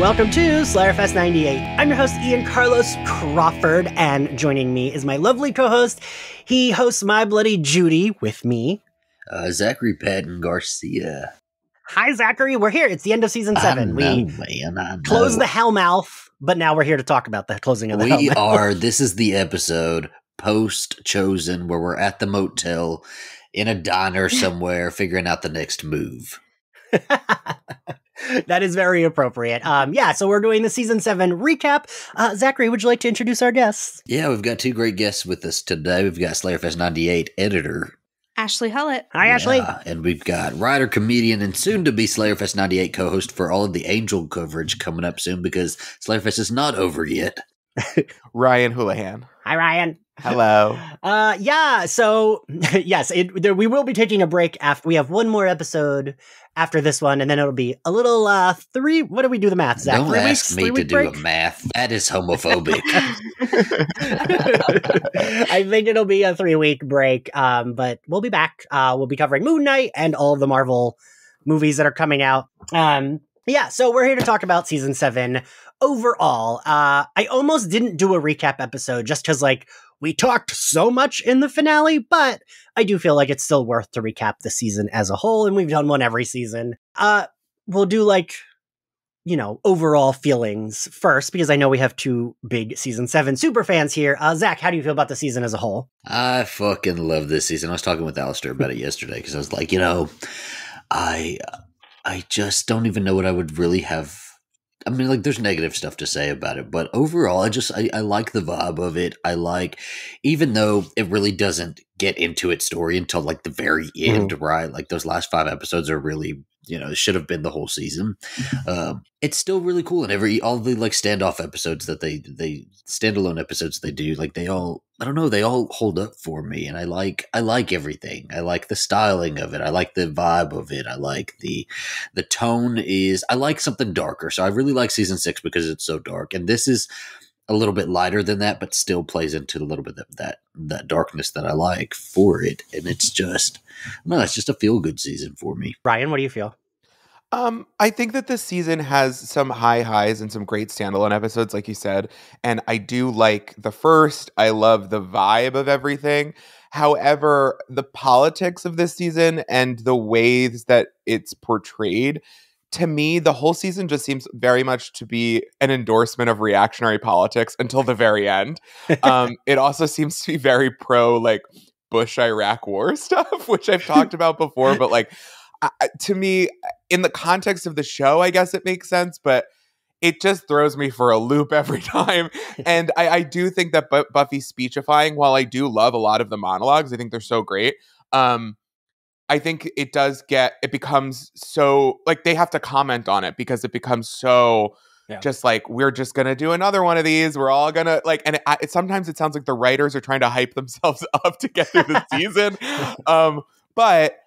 Welcome to Slayerfest 98. I'm your host, Ian Carlos Crawford, and joining me is my lovely co-host. He hosts My Bloody Judy with me. Zachary Patton-Garcia. Hi, Zachary. We're here. It's the end of season 7. I closed the Hellmouth, but now we're here to talk about the closing of the Hellmouth. This is the episode post-Chosen where we're at the motel in a diner somewhere figuring out the next move. That is very appropriate. So we're doing the season 7 recap. Zachary, would you like to introduce our guests? Yeah, we've got 2 great guests with us today. We've got Slayerfest 98 editor Ashley Hullett. Hi, Ashley. And we've got writer, comedian, and soon-to-be Slayerfest 98 co-host for all of the Angel coverage coming up soon because Slayerfest is not over yet. Ryan Houlihan. Hi, Ryan. Hello. We will be taking a break after we have one more episode after this one, and then it'll be a little 3. What do we do the math, Zach? Don't 3 ask weeks? me 3 to week do break? a math. That is homophobic. I think it'll be a 3-week break, but we'll be back. We'll be covering Moon Knight and all of the Marvel movies that are coming out. So we're here to talk about season 7 overall. I almost didn't do a recap episode just because, we talked so much in the finale, but I do feel like it's still worth to recap the season as a whole, and we've done one every season. We'll do overall feelings first, because I know we have 2 big season 7 super fans here. Zach, how do you feel about the season as a whole? I fucking love this season. I was talking with Alistair about it yesterday because I was like, I just don't even know what I would really have. I mean, there's negative stuff to say about it, but overall, I like the vibe of it. I like, even though it really doesn't get into its story until the very end, right? Those last 5 episodes are really, it should have been the whole season. It's still really cool. And all the standoff episodes that they standalone episodes they do, they all hold up for me. And I like everything. I like the styling of it. I like the vibe of it. I like the tone I like something darker. So I really like season 6 because it's so dark. And this is a little bit lighter than that, but still plays into a little bit of that darkness that I like for it. And it's just a feel good season for me. Ryan, what do you feel? I think that this season has some high highs and some great standalone episodes, like you said. And I do like the first. I love the vibe of everything. However, the politics of this season and the ways that it's portrayed, to me, the whole season just seems very much to be an endorsement of reactionary politics until the very end. It also seems to be very pro Bush-Iraq war stuff, which I've talked about before. But to me, in the context of the show, I guess it makes sense, but it just throws me for a loop every time. And I do think that Buffy speechifying, while I do love a lot of the monologues, I think they're so great. I think it becomes so, they have to comment on it because it becomes so just we're just going to do another one of these. We're all going to sometimes it sounds like the writers are trying to hype themselves up to get through the season. But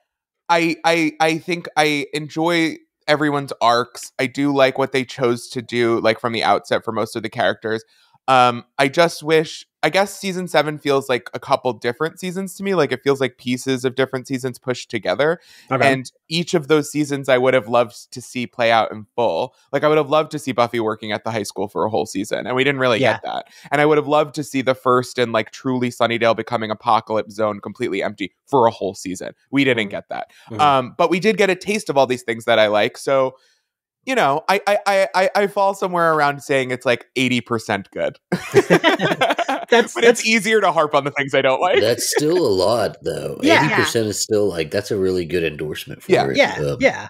I think I enjoy everyone's arcs. I do like what they chose to do, from the outset for most of the characters. I just wish, I guess season 7 feels like a couple different seasons to me. It feels like pieces of different seasons pushed together. Okay. And each of those seasons I would have loved to see play out in full. I would have loved to see Buffy working at the high school for a whole season. And we didn't really get that. And I would have loved to see the first and truly Sunnydale becoming Apocalypse Zone completely empty for a whole season. We didn't get that. But we did get a taste of all these things that I like. So, I fall somewhere around saying it's 80% good. But it's easier to harp on the things I don't like. That's still a lot, though. 80% is still that's a really good endorsement for it. Yeah.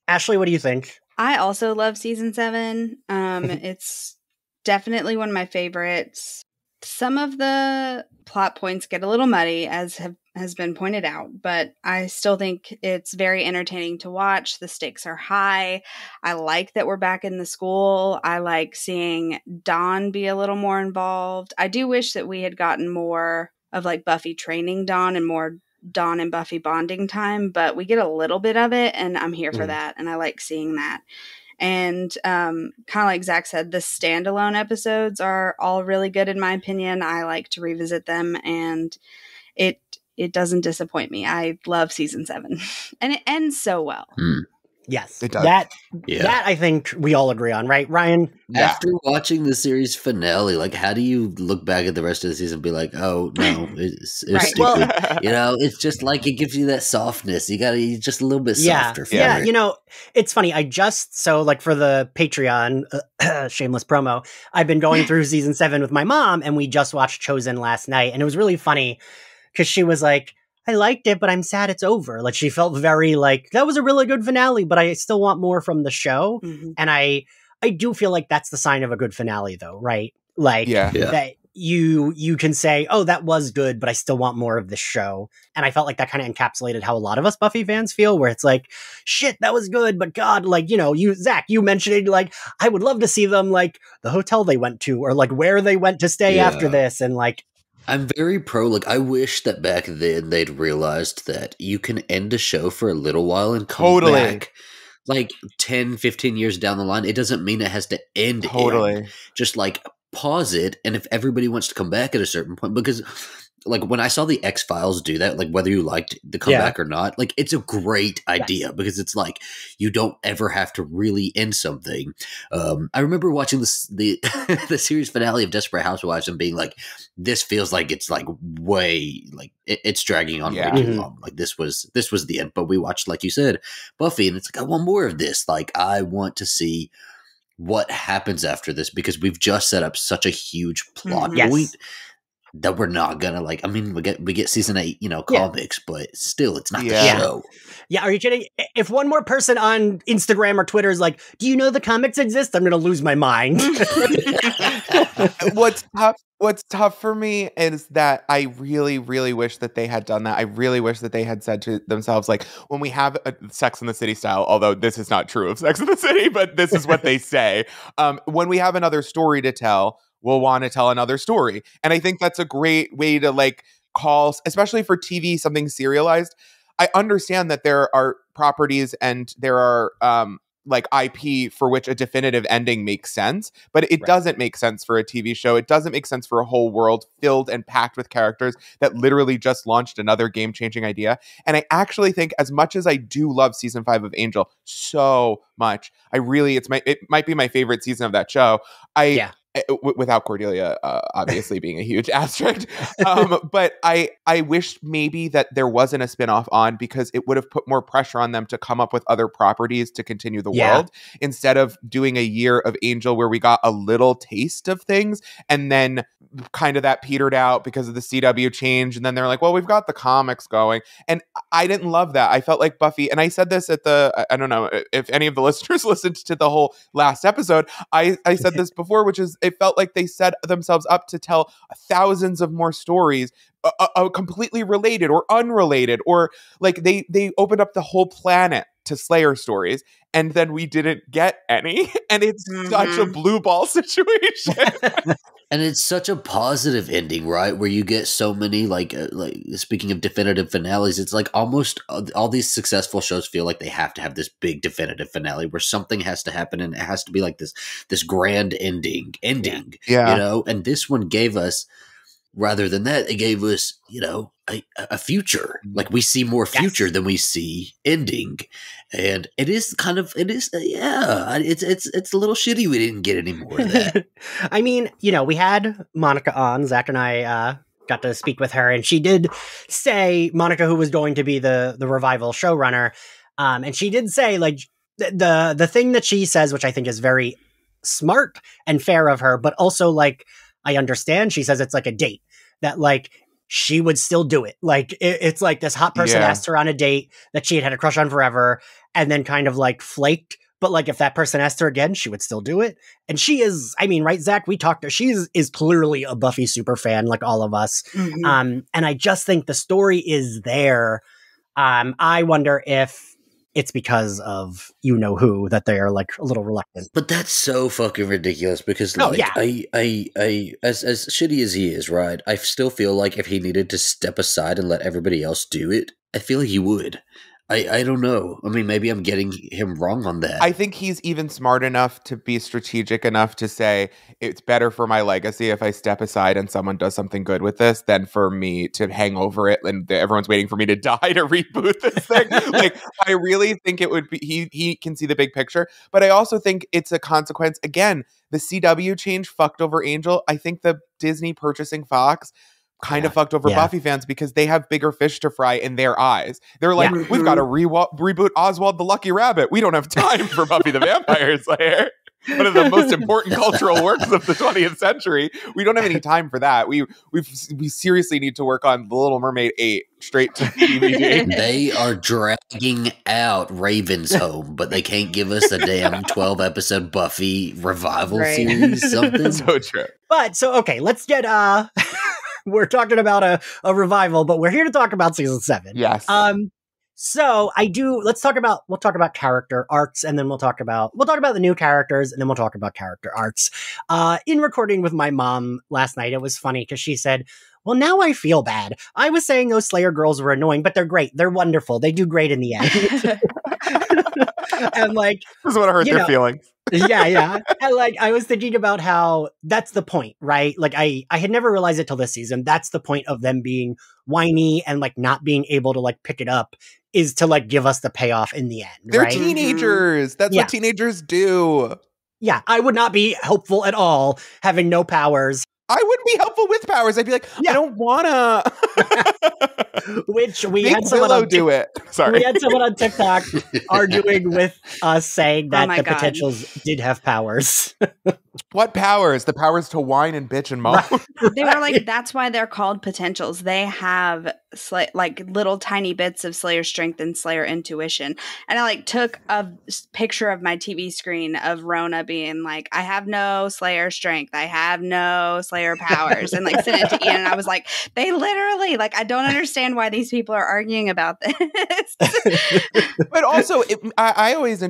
Ashley, what do you think? I also love season 7. It's definitely one of my favorites. Some of the plot points get a little muddy, as has been pointed out, but I still think it's very entertaining to watch. The stakes are high. I like that we're back in the school. I like seeing Dawn be a little more involved. I do wish that we had gotten more of Buffy training Dawn and more Dawn and Buffy bonding time, but we get a little bit of it, and I'm here for that, and I like seeing that. And kind of like Zach said, the standalone episodes are all really good in my opinion. I like to revisit them, and it doesn't disappoint me. I love season 7, and it ends so well. Yes. It does. That Yeah. I think we all agree on, right, Ryan? Yeah. After watching the series finale, like, how do you look back at the rest of the season and be like, oh, no, it was Right. stupid. Well, You know, it's just like, it gives you that softness. You gotta be just a little bit yeah. softer for Yeah, it. you know, it's funny. So like for the Patreon, shameless promo, I've been going through season 7 with my mom, and we just watched Chosen last night. And it was really funny because she was like, I liked it, but I'm sad it's over. Like, she felt very like, that was a really good finale, but I still want more from the show. Mhm. And I do feel like that's the sign of a good finale, though, right? Like, Yeah. that you can say, oh, that was good, but I still want more of this show. And I felt like that kind of encapsulated how a lot of us Buffy fans feel, where it's like, shit, that was good, but God, like, you know, Zach, you mentioned it, like, I would love to see them, like, the hotel they went to, or like where they went to stay after this, and like, I'm very pro. Like, I wish that back then they'd realized that you can end a show for a little while and come back. Like 10, 15 years down the line, it doesn't mean it has to end. Totally. Just like pause it. And if everybody wants to come back at a certain point, because like when I saw the X-Files do that, like whether you liked the comeback or not, like it's a great idea because it's like you don't ever have to really end something. I remember watching the the series finale of Desperate Housewives and being like, this feels like it's like way like it's dragging on way too long. Like this was the end. But we watched, like you said, Buffy, and it's like I want more of this. Like I want to see what happens after this because we've just set up such a huge plot point that we're not gonna like. I mean, we get season 8, you know, comics, but still, it's not the show. Yeah, are you kidding? If one more person on Instagram or Twitter is like, "Do you know the comics exist?" I'm gonna lose my mind. What's tough for me is that I really, really wish that they had done that. I really wish that they had said to themselves, like, when we have a Sex and the City style, although this is not true of Sex and the City, but this is what they say. When we have another story to tell, we'll want to tell another story. And I think that's a great way to like call, especially for TV, something serialized. I understand that there are properties and there are like IP for which a definitive ending makes sense, but it doesn't make sense for a TV show. It doesn't make sense for a whole world filled and packed with characters that literally just launched another game-changing idea. And I actually think, as much as I do love season 5 of Angel so much, it might be my favorite season of that show. Without Cordelia, obviously being a huge asterisk. But I wish maybe that there wasn't a spinoff on, because it would have put more pressure on them to come up with other properties to continue the world, instead of doing a year of Angel where we got a little taste of things and then kind of that petered out because of the CW change. And then they're like, well, we've got the comics going. And I didn't love that. I felt like Buffy, and I said this at I don't know if any of the listeners listened to the whole last episode. I said this before, which is, it felt like they set themselves up to tell thousands of more stories, completely related or unrelated, or like they opened up the whole planet to Slayer stories, and then we didn't get any. And it's such a blue ball situation. And it's such a positive ending, right? Where you get so many, like speaking of definitive finales, it's like almost all these successful shows feel like they have to have this big definitive finale where something has to happen, and it has to be like this grand ending, you know? And this one gave us, rather than that, it gave us, you know, a future. Like we see more future than we see ending. And it's a little shitty we didn't get any more of that. I mean, you know, we had Monica on. Zach and I got to speak with her, and she did say, Monica, who was going to be the revival showrunner, and she did say, like, the thing that she says, which I think is very smart and fair of her, but also, like, I understand. She says it's like a date, that like she would still do it. Like it's like this hot person asked her on a date that she had a crush on forever, and then kind of like flaked. But like if that person asked her again, she would still do it. And she is, I mean, right, Zach, we talked to her. She is clearly a Buffy super fan, like all of us. And I just think the story is there. I wonder if it's because of you know who that they are like a little reluctant. But that's so fucking ridiculous because like I as shitty as he is, right? I still feel like if he needed to step aside and let everybody else do it, I feel like he would. I don't know. I mean, maybe I'm getting him wrong on that. I think he's even smart enough to be strategic enough to say it's better for my legacy if I step aside and someone does something good with this than for me to hang over it and everyone's waiting for me to die to reboot this thing. Like, I really think it would be, he can see the big picture, but I also think it's a consequence. Again, the CW change fucked over Angel. I think the Disney purchasing Fox kind of fucked over Buffy fans because they have bigger fish to fry in their eyes. They're like, we've got to reboot Oswald the Lucky Rabbit. We don't have time for Buffy the Vampire Slayer. One of the most important cultural works of the 20th century. We don't have any time for that. We seriously need to work on The Little Mermaid 8 straight to DVD. They are dragging out Raven's Home, but they can't give us a damn 12-episode Buffy revival series. Something so true. But okay, let's get we're talking about a revival, but we're here to talk about season 7. Yes. So we'll talk about character arcs, and then we'll talk about the new characters, and then we'll talk about character arcs. In recording with my mom last night, it was funny because she said, well, now I feel bad. I was saying those Slayer girls were annoying, but they're great. They're wonderful. They do great in the end. And like, this is what hurt their feelings. Yeah. And like, I was thinking about how that's the point, right? Like, I had never realized it till this season. That's the point of them being whiny and like not being able to like pick it up, is to like give us the payoff in the end. They're right? teenagers. That's what teenagers do. Yeah, I would not be helpful at all having no powers. I wouldn't be helpful with powers. I'd be like, I don't wanna. Which we Make had someone Willow do it. Sorry, we had someone on TikTok arguing with us saying that the God. Potentials did have powers. What powers? The powers to whine and bitch and moan. They were like, that's why they're called potentials. They have like little tiny bits of Slayer strength and Slayer intuition. And I like took a picture of my TV screen of Rona being like, I have no Slayer strength. I have no Slayer powers. And like sent it to Ian. And I was like, they literally, like, I don't understand why these people are arguing about this. But also, I always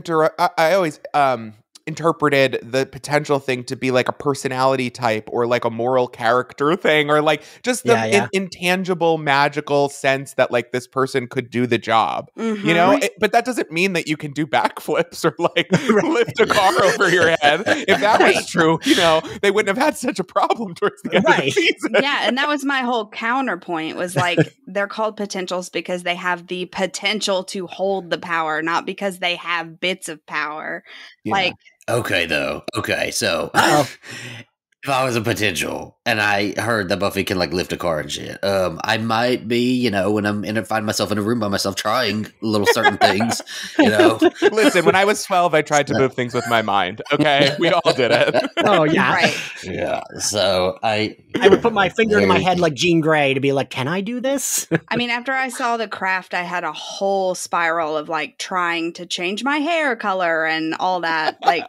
interpreted the potential thing to be like a personality type or like a moral character thing or like just the intangible magical sense that like this person could do the job, you know? But that doesn't mean that you can do backflips or like lift a car over your head. If that was true, you know, they wouldn't have had such a problem towards the end of the season. Yeah, and that was my whole counterpoint was like, they're called potentials because they have the potential to hold the power, not because they have bits of power. Yeah. Like, okay, though. Okay, so if I was a potential and I heard that Buffy can like lift a car and shit, I might be, you know, when I'm find myself in a room by myself trying little certain things, you know. Listen, when I was 12, I tried to move things with my mind. Okay, we all did it. Oh yeah, right. Yeah. So I would put my finger in my head like Jean Grey to be like, can I do this? I mean, after I saw The Craft, I had a whole spiral of like trying to change my hair color and all that. Like,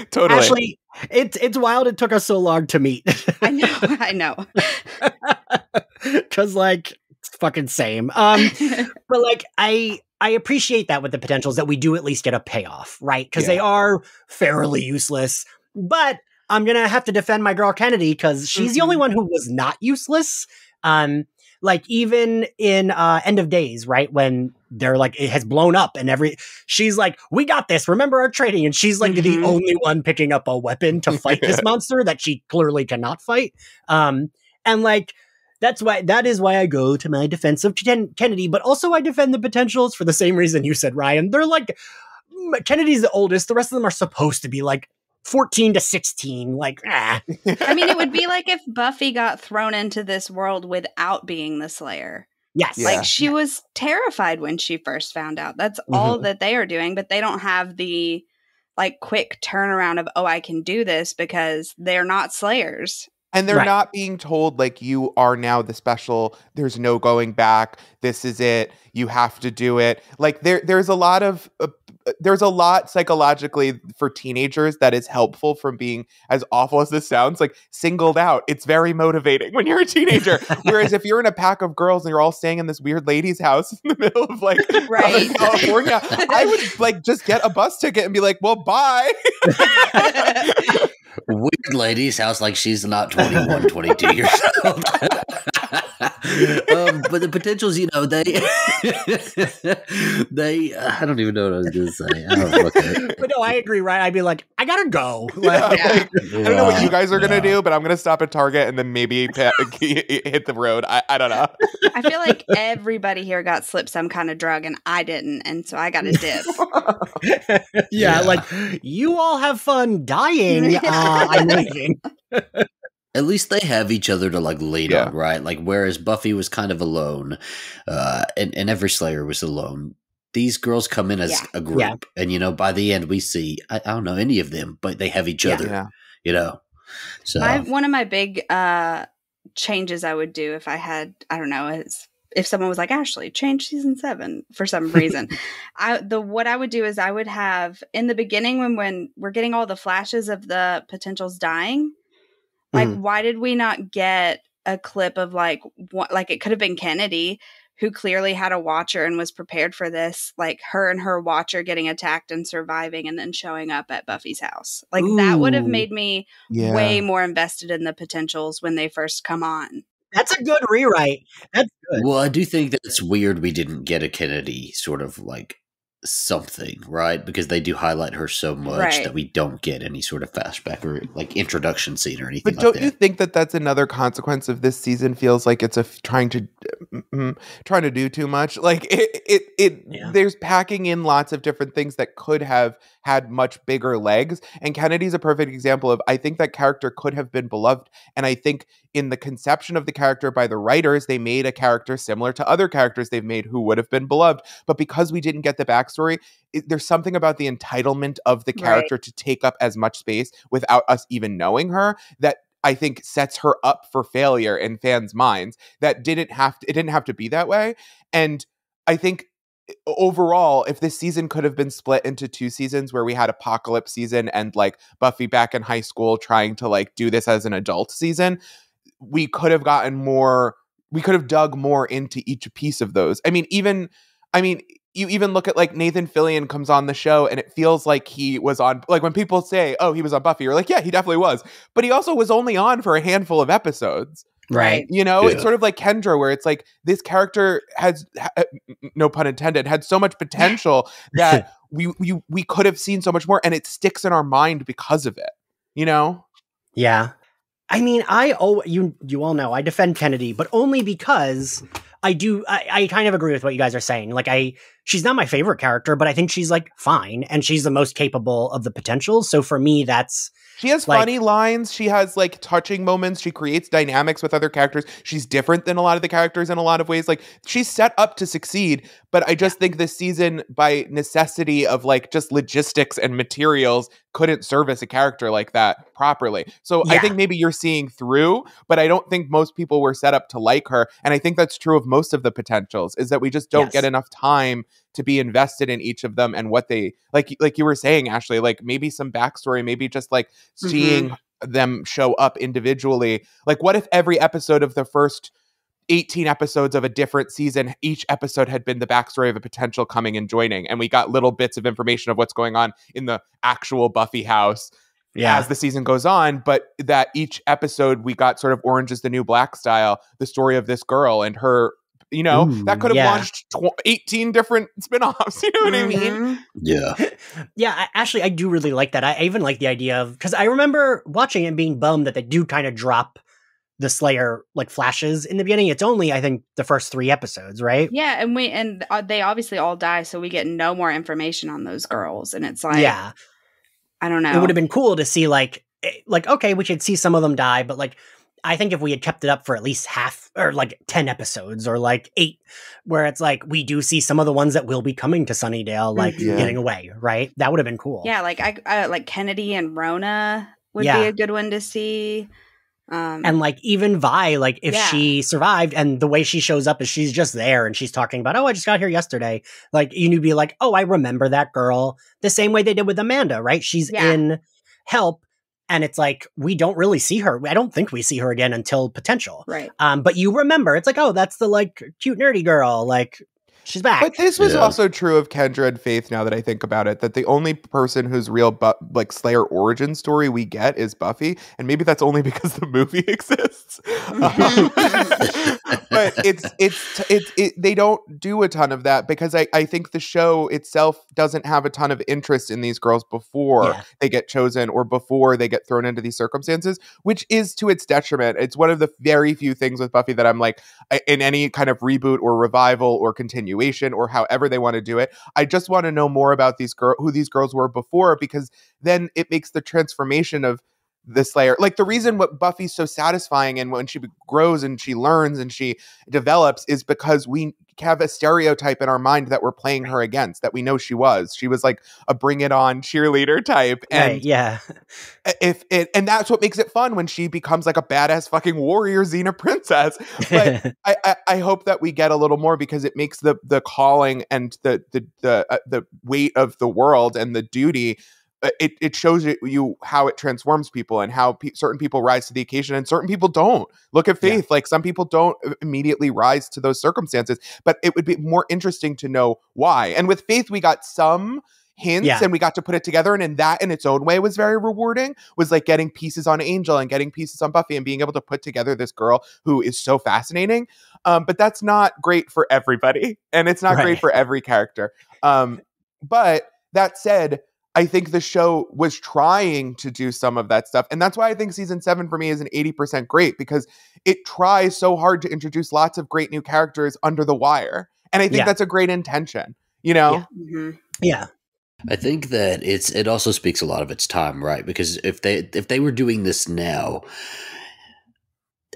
totally. Actually, it's wild. It took us so long to meet. I know. Because like it's fucking same. But like I appreciate that with the potentials that we do at least get a payoff, right? Because they are fairly useless. But I'm gonna have to defend my girl Kennedy because she's the only one who was not useless. Like even in End of Days, right? When they're like, it has blown up and she's like, we got this. Remember our training. And she's like the only one picking up a weapon to fight this monster that she clearly cannot fight. And like, that is why I go to my defense of Kennedy, but also I defend the potentials for the same reason you said, Ryan. They're like, Kennedy's the oldest. The rest of them are supposed to be like 14 to 16, like, ah. I mean, it would be like if Buffy got thrown into this world without being the Slayer. Yes. Like, she was terrified when she first found out. That's all that they are doing, but they don't have the, like, quick turnaround of, oh, I can do this because they're not Slayers. And they're not being told, like, you are now the special, there's no going back, this is it, you have to do it. Like, there's a lot psychologically for teenagers that is helpful from being, as awful as this sounds, like, singled out. It's very motivating when you're a teenager. Whereas if you're in a pack of girls and you're all staying in this weird lady's house in the middle of, like, Southern California, I would, like, just get a bus ticket and be like, well, bye. Weird lady's house like she's not 21, 22 years old. But the potentials, they I don't even know what I was going to say. I don't know. But no, I agree, right? I'd be like, I gotta go. I don't know what you guys are going to do, but I'm going to stop at Target and then maybe hit the road. I don't know. I feel like everybody here got slipped some kind of drug and I didn't. And so I got a dip. Yeah, like, you all have fun dying. I'm leaving. At least they have each other to like lean on, right? Like whereas Buffy was kind of alone, and every Slayer was alone. These girls come in as a group, and by the end we see I don't know any of them, but they have each other. So one of my big changes I would do if I had, I don't know, is if someone was like, Ashley, change season 7 for some reason. What I would do is I would have in the beginning when we're getting all the flashes of the potentials dying. Like, why did we not get a clip of like it could have been Kennedy, who clearly had a watcher and was prepared for this, like her and her watcher getting attacked and surviving and then showing up at Buffy's house. Like that would have made me way more invested in the potentials when they first come on. That's a good rewrite. That's good. Well, I do think that's weird we didn't get a Kennedy sort of like something, right? Because they do highlight her so much that we don't get any sort of flashback or like introduction scene or anything like that. But don't you think that that's another consequence of this season? Feels like it's trying to do too much. Like there's packing in lots of different things that could have had much bigger legs. And Kennedy's a perfect example of, I think that character could have been beloved. And I think in the conception of the character by the writers, they made a character similar to other characters they've made who would have been beloved. But because we didn't get the backstory, there's something about the entitlement of the character to take up as much space without us even knowing her that I think sets her up for failure in fans' minds. It didn't have to be that way. And I think overall, if this season could have been split into 2 seasons where we had Apocalypse season and like Buffy back in high school trying to like do this as an adult season, we could have dug more into each piece of those. You even look at like Nathan Fillion comes on the show and it feels like he was on, like when people say, oh, he was on Buffy, you're like, yeah, he definitely was. But he also was only on for a handful of episodes. Right. It's sort of like Kendra, where it's like this character has, no pun intended, had so much potential that we could have seen so much more, and it sticks in our mind because of it. Yeah. I mean, you all know I defend Kennedy, but only because I kind of agree with what you guys are saying. Like she's not my favorite character, but I think she's like fine, and she's the most capable of the potentials. So for me, she has funny lines. She has like touching moments. She creates dynamics with other characters. She's different than a lot of the characters in a lot of ways. Like she's set up to succeed, but I just think this season, by necessity of like just logistics and materials, couldn't service a character like that properly. So I think maybe you're seeing through, but I don't think most people were set up to like her. And I think that's true of most of the potentials, is that we just don't get enough time to be invested in each of them and what they like you were saying, Ashley, like maybe some backstory, maybe just like seeing them show up individually. Like what if every episode of the first 18 episodes of a different season, each episode had been the backstory of a potential coming and joining, and we got little bits of information of what's going on in the actual Buffy house as the season goes on, but that each episode we got sort of Orange is the New Black style, the story of this girl and her, that could have launched 18 different spinoffs. You know what I mean? Yeah. Yeah, Ashley, I do really like that. I even like the idea of, because I remember watching it and being bummed that they do kind of drop the Slayer like flashes in the beginning. It's only, I think, the first 3 episodes, right? Yeah, and they obviously all die, so we get no more information on those girls, and it's like, I don't know. It would have been cool to see like okay, we should see some of them die, but like I think if we had kept it up for at least half or like 10 episodes or like 8, where it's like we do see some of the ones that will be coming to Sunnydale, like getting away, right? That would have been cool. Yeah, like I like Kennedy and Rona would be a good one to see. And like even Vi, like if she survived and the way she shows up is she's just there and she's talking about, oh, I just got here yesterday. Like you'd be like, oh, I remember that girl. The same way they did with Amanda, right? She's in Help. And it's like, we don't really see her. I don't think we see her again until Potential. Right. But you remember, it's like, oh, that's the like cute nerdy girl. Like she's back. But this was also true of Kendra and Faith, now that I think about it, that the only person whose real like Slayer origin story we get is Buffy. And maybe that's only because the movie exists. but they don't do a ton of that because I think the show itself doesn't have a ton of interest in these girls before they get chosen or before they get thrown into these circumstances, which is to its detriment. It's one of the very few things with Buffy that I'm like, in any kind of reboot or revival or continuation or however they want to do it, I just want to know more about who these girls were before, because then it makes the transformation of the Slayer, like the reason what Buffy's so satisfying and when she grows and she learns and she develops is because we have a stereotype in our mind that we're playing her against, that we know she was like a bring it on cheerleader type. And and that's what makes it fun when she becomes like a badass fucking warrior Xena princess. But I hope that we get a little more, because it makes the calling and the weight of the world and the duty. It shows you how it transforms people and how certain people rise to the occasion and certain people don't. Look at Faith. Like, some people don't immediately rise to those circumstances, but it would be more interesting to know why. And with Faith, we got some hints and we got to put it together. And that in its own way was very rewarding, was like getting pieces on Angel and getting pieces on Buffy and being able to put together this girl who is so fascinating. But that's not great for everybody. And it's not great for every character. But that said, I think the show was trying to do some of that stuff. And that's why I think season 7 for me is an 80% great, because it tries so hard to introduce lots of great new characters under the wire. And I think that's a great intention, you know? Yeah. I think that it also speaks a lot of its time, right? Because if they were doing this now,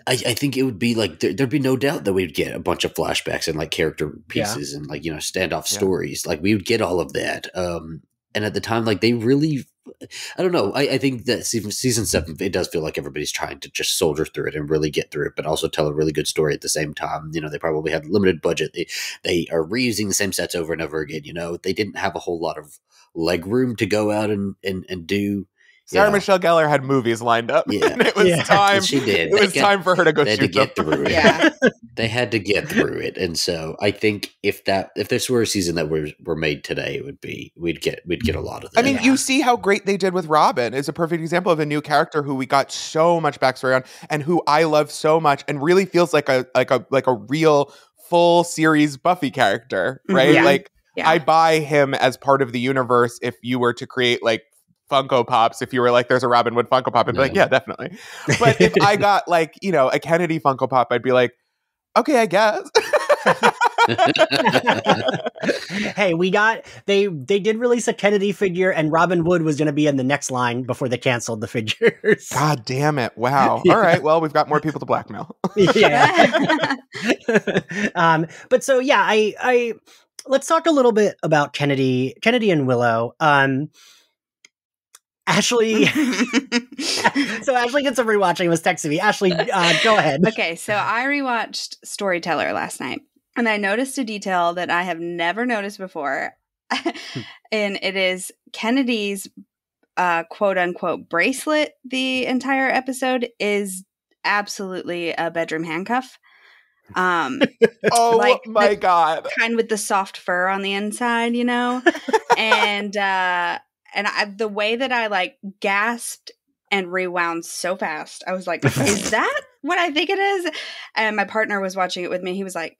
I think it would be like there'd be no doubt that we'd get a bunch of flashbacks and like character pieces and like, you know, standoff stories. Like, we would get all of that. And at the time, like, they really, I don't know. I think that season 7, it does feel like everybody's trying to just soldier through it and really get through it, but also tell a really good story at the same time. You know, they probably had limited budget. They are reusing the same sets over and over again. You know, they didn't have a whole lot of leg room to go out and do. Sarah Michelle Gellar had movies lined up. Yeah. And it was time. She did. It was time for her to go shoot them. They had to get through it. Yeah. They had to get through it. And so I think if this were a season that were made today, it would be, we'd get a lot of that. I mean, you see how great they did with Robin is a perfect example of a new character who we got so much backstory on and who I love so much and really feels like a real full series Buffy character, right? I buy him as part of the universe. If you were to create like Funko Pops, if you were like, there's a Robin Wood Funko Pop, I'd be like, yeah, definitely. But if I got like, you know, a Kennedy Funko Pop, I'd be like, okay, I guess. Hey, they did release a Kennedy figure, and Robin Wood was going to be in the next line before they canceled the figures. God damn it. Wow. All right. Well, we've got more people to blackmail. Yeah. But so, yeah, I let's talk a little bit about Kennedy and Willow. Ashley, so Ashley gets a rewatching and was texting me. Ashley, go ahead. Okay, so I rewatched Storyteller last night, and I noticed a detail that I have never noticed before, and it is Kennedy's quote-unquote bracelet. The entire episode is absolutely a bedroom handcuff. Oh like my God. Kind with the soft fur on the inside, you know? And the way that I like gasped and rewound so fast, I was like, is that what I think it is? And my partner was watching it with me. He was like,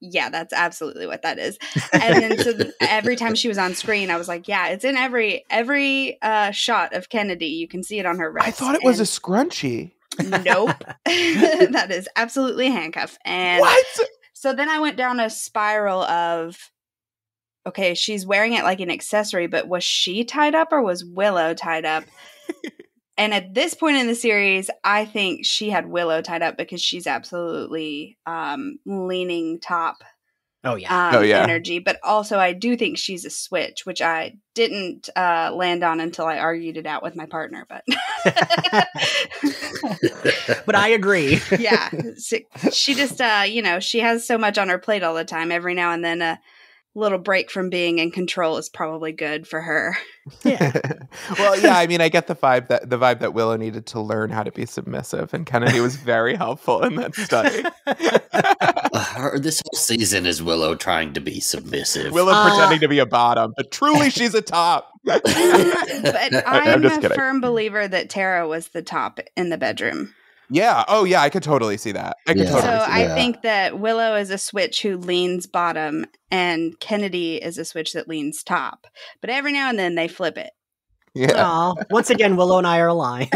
yeah, that's absolutely what that is. And then so every time she was on screen, I was like, yeah, it's in every shot of Kennedy. You can see it on her wrist. I thought it was a scrunchie. Nope. That is absolutely a handcuff. And what? So then I went down a spiral of, okay, she's wearing it like an accessory, but was she tied up or was Willow tied up? And at this point in the series, I think she had Willow tied up because she's absolutely leaning top. Oh, yeah. Energy. But also, I do think she's a switch, which I didn't land on until I argued it out with my partner. But but I agree. Yeah. So she just, she has so much on her plate all the time. Every now and then a little break from being in control is probably good for her. Yeah. Well, yeah, I mean, I get the vibe that Willow needed to learn how to be submissive, and Kennedy was very helpful in that study. This whole season is Willow trying to be submissive. Willow pretending to be a bottom, but truly she's a top. But I'm a firm believer that Tara was the top in the bedroom. Yeah. Oh, yeah. I could totally see that. I could totally see that. I think that Willow is a switch who leans bottom, and Kennedy is a switch that leans top. But every now and then they flip it. Yeah. Aw, once again, Willow and I are aligned.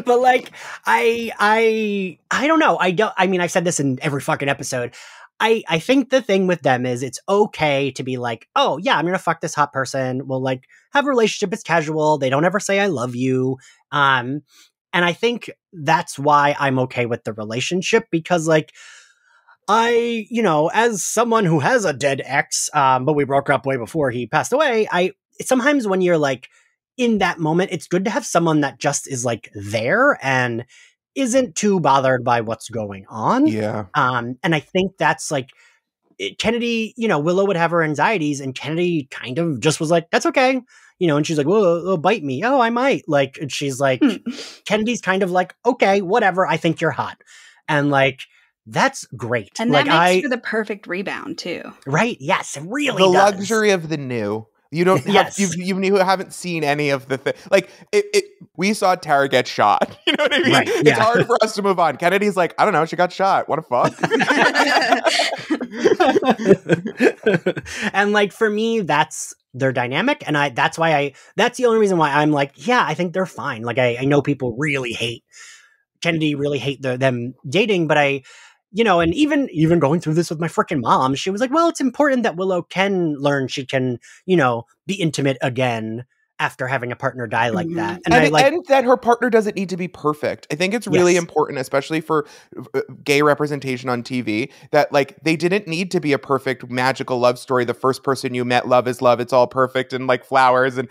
But like, I don't know. I mean, I've said this in every fucking episode. I think the thing with them is it's okay to be like, oh yeah, I'm gonna fuck this hot person. We'll like have a relationship. It's casual. They don't ever say I love you. And I think that's why I'm okay with the relationship, because like as someone who has a dead ex, but we broke up way before he passed away, sometimes when you're like in that moment, it's good to have someone that just is like there and isn't too bothered by what's going on. Yeah. And I think that's like Kennedy, Willow would have her anxieties, and Kennedy kind of just was like, that's okay. And she's like, well, it'll bite me. Oh, I might. Like, and she's like, Kennedy's kind of like, okay, whatever. I think you're hot. And like, that's great. And like, that makes for the perfect rebound too. Right. Yes, it really the does. luxury of the new. You don't have, you haven't seen any of the thing. Like we saw Tara get shot. You know what I mean? Right, It's hard for us to move on. Kennedy's like, I don't know. She got shot. What a fuck. And like, for me, that's their dynamic. And that's the only reason why I'm like, yeah, I think they're fine. Like, I know people really hate Kennedy, really hate them dating, but and even going through this with my freaking mom, she was like, well, it's important that Willow can learn she can, be intimate again after having a partner die like that. And and that her partner doesn't need to be perfect. I think it's really important, especially for gay representation on TV, that like they didn't need to be a perfect magical love story. The first person you met, love is love. It's all perfect and like flowers and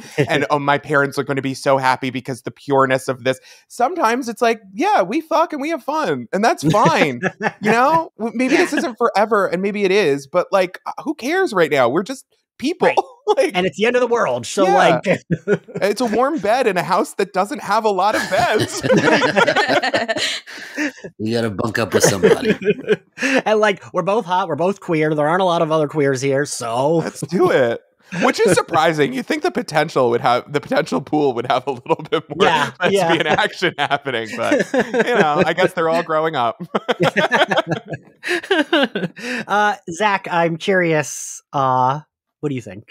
oh, my parents are going to be so happy because the pureness of this. Sometimes it's like, yeah, we fuck and we have fun, and that's fine. Maybe this isn't forever, and maybe it is, but like, who cares right now? We're just people. Right. And it's the end of the world. So it's a warm bed in a house that doesn't have a lot of beds. You gotta bunk up with somebody. And like, we're both hot, we're both queer. There aren't a lot of other queers here, so let's do it. Which is surprising. You think the potential pool would have a little bit more lesbian action happening, but I guess they're all growing up. Zach, I'm curious. What do you think?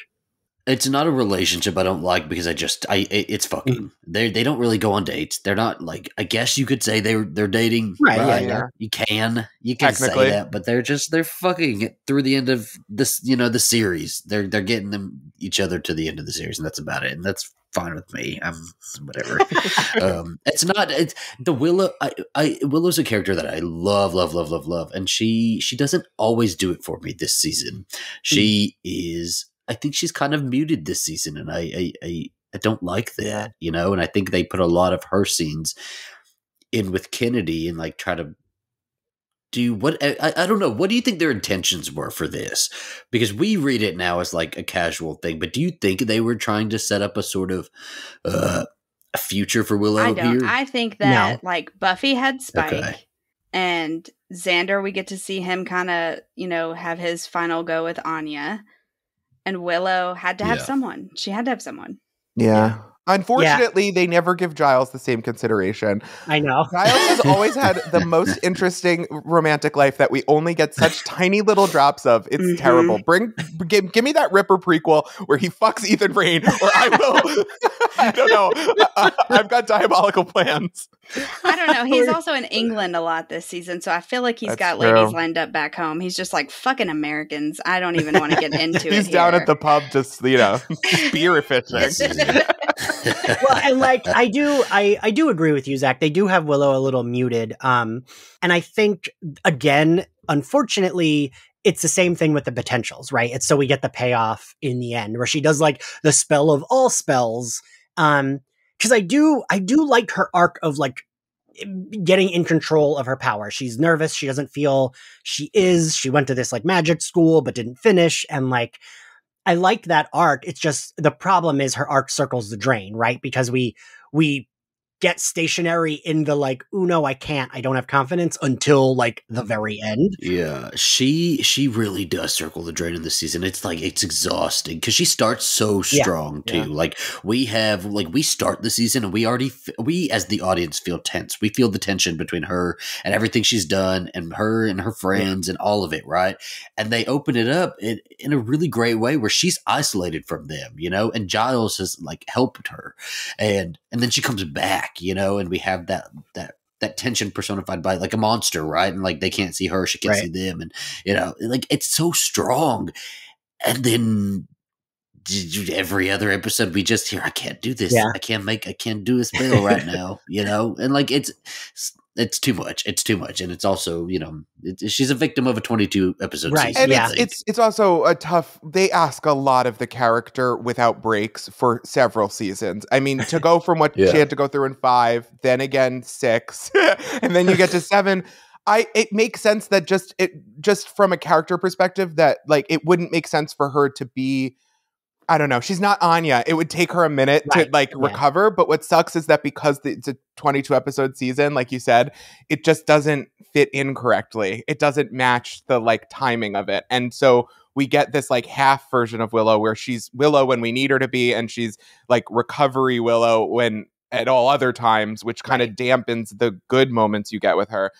It's not a relationship I don't like because it's fucking. They don't really go on dates. They're not like, I guess you could say they're dating. Right. Yeah. You can say that, but they're fucking through the end of this, the series. They're getting each other to the end of the series, and that's about it. And that's fine with me. I'm whatever. It's the Willow. Willow's a character that I love, and she doesn't always do it for me this season. She is. I think she's kind of muted this season, and I don't like that, and I think they put a lot of her scenes in with Kennedy and like try to do what I don't know. What do you think their intentions were for this? Because we read it now as like a casual thing, but do you think they were trying to set up a sort of a future for Willow? I don't. Here? I think that like Buffy had Spike, and Xander, we get to see him kind of have his final go with Anya. And Willow had to have someone. She had to have someone. Yeah. Unfortunately, they never give Giles the same consideration. I know. Giles has always had the most interesting romantic life that we only get such tiny little drops of. It's terrible. Give me that Ripper prequel where he fucks Ethan Rain, or I will. I don't know. I've got diabolical plans. I don't know. He's also in England a lot this season, so I feel like he's got ladies lined up back home. He's just like, fucking Americans. I don't even want to get into it. He's down at the pub just, spear fishing. Well, and like, I do agree with you, Zach. They do have Willow a little muted. And I think, again, unfortunately, it's the same thing with the potentials, right? It's so we get the payoff in the end where she does like the spell of all spells. Because I do like her arc of like getting in control of her power. She's nervous. She doesn't feel she went to this like magic school, but didn't finish. And like, I like that arc. It's just the problem is her arc circles the drain, right? Because we get stationary in the like, oh no, I can't, I don't have confidence until like the very end. Yeah, she really does circle the drain in this season. It's like, it's exhausting because she starts so strong too. Yeah. Like we start the season and we as the audience feel tense. We feel the tension between her and everything she's done and her friends and all of it, right? And they open it up in a really great way where she's isolated from them, you know, and Giles has like helped her, and then she comes back, you know, and we have that tension personified by like a monster, right? And like they can't see her, she can't see them, and you know, like it's so strong. And then every other episode we just hear, I can't do this, I can't do a spell right now, you know, and like it's too much, and it's also, you know, she's a victim of a 22 episode season, and it's also a tough, they ask a lot of the character without breaks for several seasons. I mean, to go from what she had to go through in 5, then again 6, and then you get to 7, it makes sense that just from a character perspective that like it wouldn't make sense for her to be, I don't know, she's not Anya. It would take her a minute to like recover. But what sucks is that because it's a 22 episode season, like you said, it just doesn't fit in correctly. It doesn't match the like timing of it. And so we get this like half version of Willow where she's Willow when we need her to be, and she's like recovery Willow when at all other times, which kind of dampens the good moments you get with her.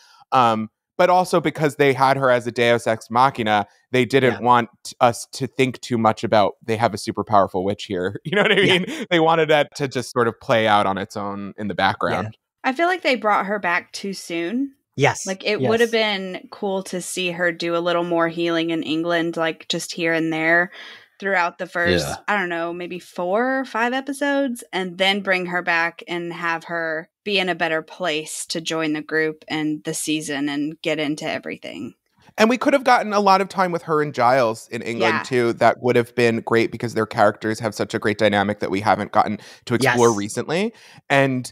But also because they had her as a Deus Ex Machina, they didn't want us to think too much about they have a super powerful witch here. You know what I mean? They wanted that to just sort of play out on its own in the background. I feel like they brought her back too soon. Yes. Like it would have been cool to see her do a little more healing in England, like just here and there throughout the first, I don't know, maybe 4 or 5 episodes, and then bring her back and have her be in a better place to join the group and the season and get into everything. And we could have gotten a lot of time with her and Giles in England too. That would have been great because their characters have such a great dynamic that we haven't gotten to explore recently. And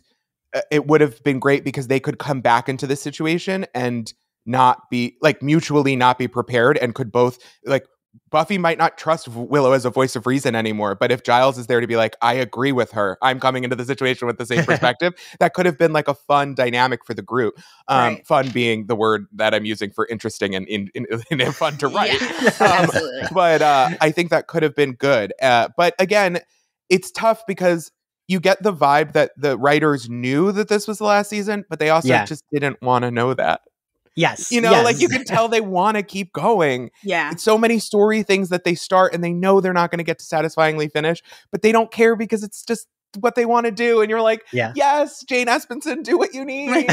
it would have been great because they could come back into this situation and not be like mutually not be prepared, and could both like, Buffy might not trust Willow as a voice of reason anymore, but if Giles is there to be like, I agree with her, I'm coming into the situation with the same perspective, that could have been like a fun dynamic for the group. Fun being the word that I'm using for interesting and fun to write. But I think that could have been good. But again, it's tough because you get the vibe that the writers knew that this was the last season, but they also just didn't want to know that. Yes. You know, like you can tell they want to keep going. Yeah. It's so many story things that they start and they know they're not going to get to satisfyingly finish, but they don't care because it's just what they want to do. And you're like, yes, Jane Espenson, do what you need.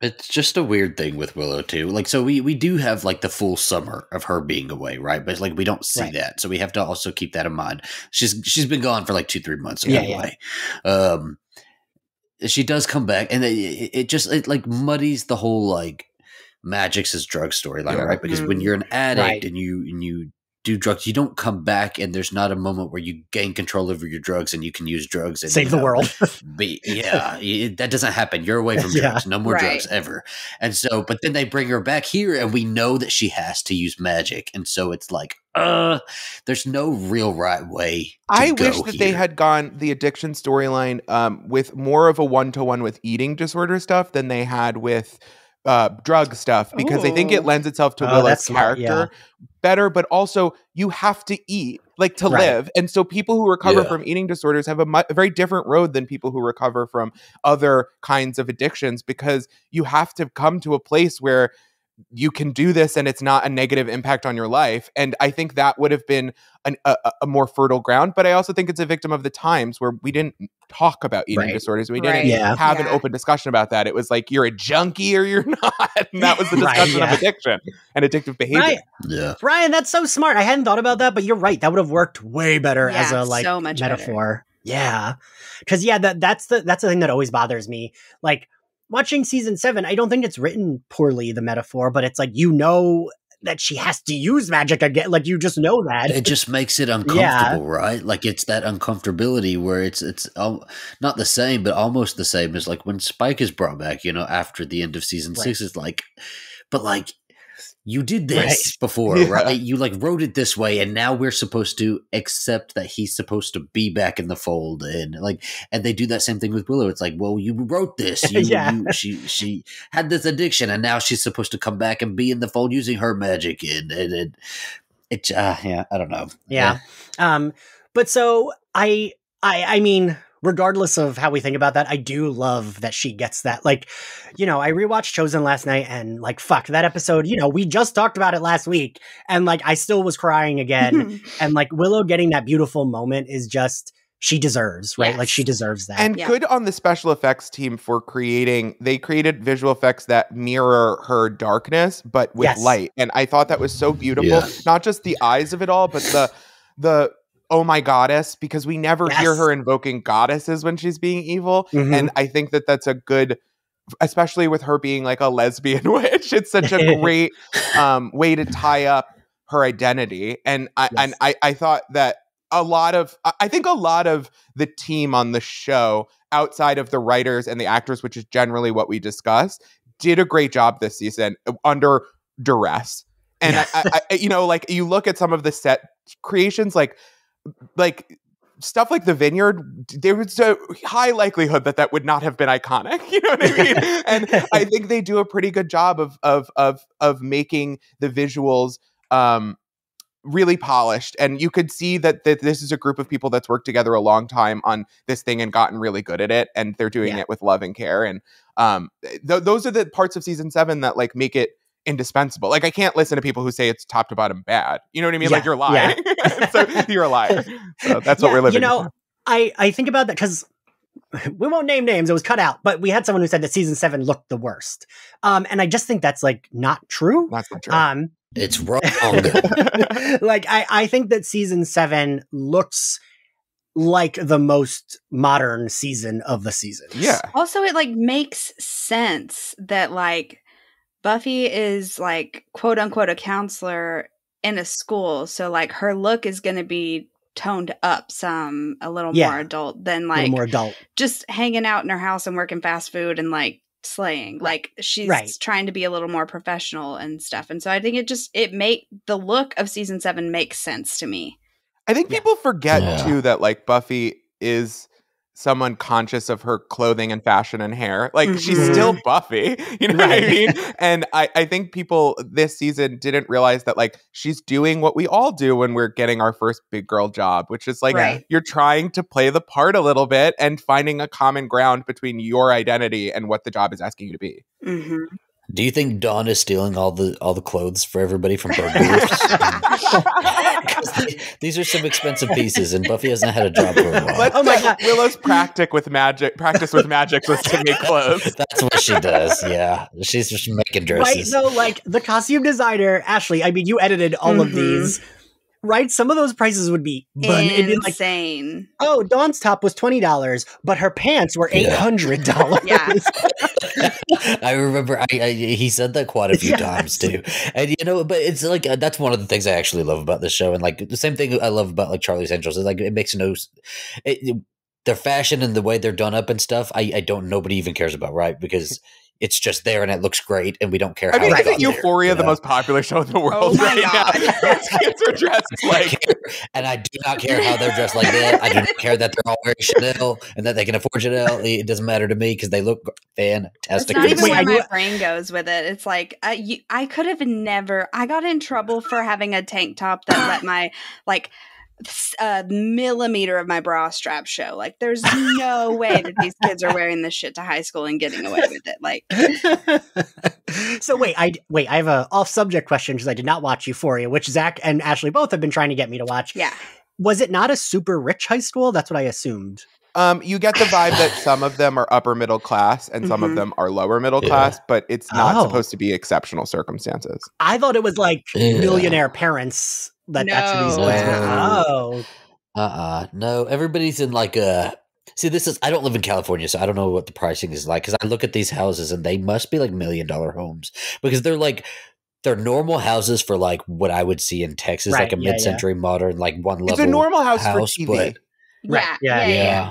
It's just a weird thing with Willow too. Like, so we do have like the full summer of her being away, right? But like we don't see that. So we have to also keep that in mind. She's been gone for like 2-3 months anyway. She does come back, and it like muddies the whole like Magic's as drug storyline, right? Because when you're an addict and you do drugs, you don't come back, and there's not a moment where you gain control over your drugs and you can use drugs and save the world. That doesn't happen. You're away from drugs. No more drugs ever. And so, but then they bring her back here, and we know that she has to use magic, and so it's like, there's no real right way. I wish that they had gone the addiction storyline with more of a one-to-one with eating disorder stuff than they had with drug stuff, because I think it lends itself to Willow's character better, but also you have to eat like to live. And so people who recover from eating disorders have a very different road than people who recover from other kinds of addictions, because you have to come to a place where you can do this and it's not a negative impact on your life. And I think that would have been a more fertile ground. But I also think it's a victim of the times where we didn't talk about eating disorders. We didn't have an open discussion about that. It was like, you're a junkie or you're not. And that was the discussion of addiction and addictive behavior. Ryan, that's so smart. I hadn't thought about that, but you're right. That would have worked way better as a like so much metaphor. Better. Yeah. Because that's the thing that always bothers me. Like, watching season 7, I don't think it's written poorly, the metaphor, but it's like, you know that she has to use magic again. Like, you just know that. It just makes it uncomfortable, right? Like, it's that uncomfortability where it's not the same, but almost the same as like when Spike is brought back, you know, after the end of season 6, it's like, but like, you did this before, right? You like wrote it this way, and now we're supposed to accept that he's supposed to be back in the fold, and they do that same thing with Willow. It's like, well, you wrote this, she had this addiction, and now she's supposed to come back and be in the fold using her magic, and I don't know, but so I mean, regardless of how we think about that, I do love that she gets that. Like, I rewatched Chosen last night, and like, fuck, that episode, we just talked about it last week, and like, I still was crying again. And like, Willow getting that beautiful moment is just, she deserves, right? Yes. Like, she deserves that. And good on the special effects team for they created visual effects that mirror her darkness, but with light. And I thought that was so beautiful. Yeah. Not just the eyes of it all, but the oh my goddess, because we never hear her invoking goddesses when she's being evil. And I think that that's a good, especially with her being like a lesbian witch, it's such a great way to tie up her identity. And I thought that I think a lot of the team on the show, outside of the writers and the actors, which is generally what we discuss, did a great job this season under duress. And I like, you look at some of the set creations, like stuff like the vineyard, there was a high likelihood that would not have been iconic. You know what I mean? And I think they do a pretty good job of making the visuals really polished. And you could see that this is a group of people that's worked together a long time on this thing and gotten really good at it. And they're doing it with love and care. And those are the parts of season 7 that like make it indispensable. Like, I can't listen to people who say it's top to bottom bad. You know what I mean? Like, you're lying. So you're a liar. So that's what we're living for. I think about that because we won't name names. It was cut out, but we had someone who said that season 7 looked the worst. And I just think that's like not true. That's not true. It's wrong. Like, I think that season 7 looks like the most modern season of the seasons. Yeah. Also, it like makes sense that like Buffy is like quote unquote a counselor in a school. So like her look is going to be toned up a little more adult than like more adult. Just hanging out in her house and working fast food and like slaying. Like she's trying to be a little more professional and stuff. And so I think it make the look of season 7 makes sense to me. I think people forget too that like Buffy is someone conscious of her clothing and fashion and hair. Like, she's still Buffy, you know what I mean? And I think people this season didn't realize that like she's doing what we all do when we're getting our first big girl job, which is like you're trying to play the part a little bit and finding a common ground between your identity and what the job is asking you to be. Do you think Dawn is stealing all the clothes for everybody from burglars? These are some expensive pieces, and Buffy hasn't had a job for a while. Oh my God. Willow's practice with magic was to make clothes. That's what she does. Yeah, she's just making dresses. Right. So, like, the costume designer, Ashley. I mean, you edited all of these. Right? Some of those prices would be insane. Like, oh, Dawn's top was $20, but her pants were $800. I remember he said that quite a few times too. And but it's like that's one of the things I actually love about this show, and like the same thing I love about like Charlie's Angels is like it makes their fashion and the way they're done up and stuff. Nobody even cares about, right? Because it's just there and it looks great, and we don't care. Isn't Euphoria the most popular show in the world now? Kids are dressed like, and I do not care how they're dressed like that. I do not care that they're all wearing Chanel and that they can afford Chanel. It doesn't matter to me because they look fantastic. It's not even where my brain goes with it. It's like I could have never. I got in trouble for having a tank top that let my millimeter of my bra strap show. Like, there's no way that these kids are wearing this shit to high school and getting away with it. Like, so wait, I have a off-subject question because I did not watch Euphoria, which Zach and Ashley both have been trying to get me to watch. Yeah. Was it not a super rich high school? That's what I assumed. You get the vibe that some of them are upper middle class and some of them are lower middle class, but it's not supposed to be exceptional circumstances. I thought it was like millionaire parents. That's what these ones were. No, everybody's in like see, I don't live in California, so I don't know what the pricing is like, because I look at these houses and they must be like $1 million homes, because they're normal houses for like what I would see in Texas, like a mid-century modern, like one level. It's a normal house for TV. Yeah.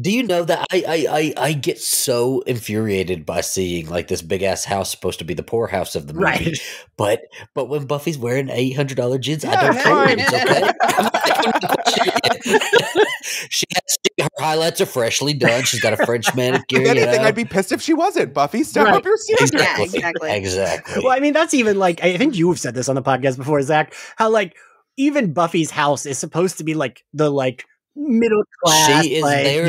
Do you know that I get so infuriated by seeing like this big ass house supposed to be the poorhouse of the movie, Right. but when Buffy's wearing $800 jeans, I Yeah, don't care. it's It's okay. I'm not questioning it. Her highlights are freshly done. She's got a French manicure. If anything, you know? I'd be pissed if she wasn't. Buffy, step Right. up your standards. Yeah, exactly. Exactly. Well, I mean, that's even like, I think you've said this on the podcast before, Zach, how like even Buffy's house is supposed to be like the like middle class. She is like, there.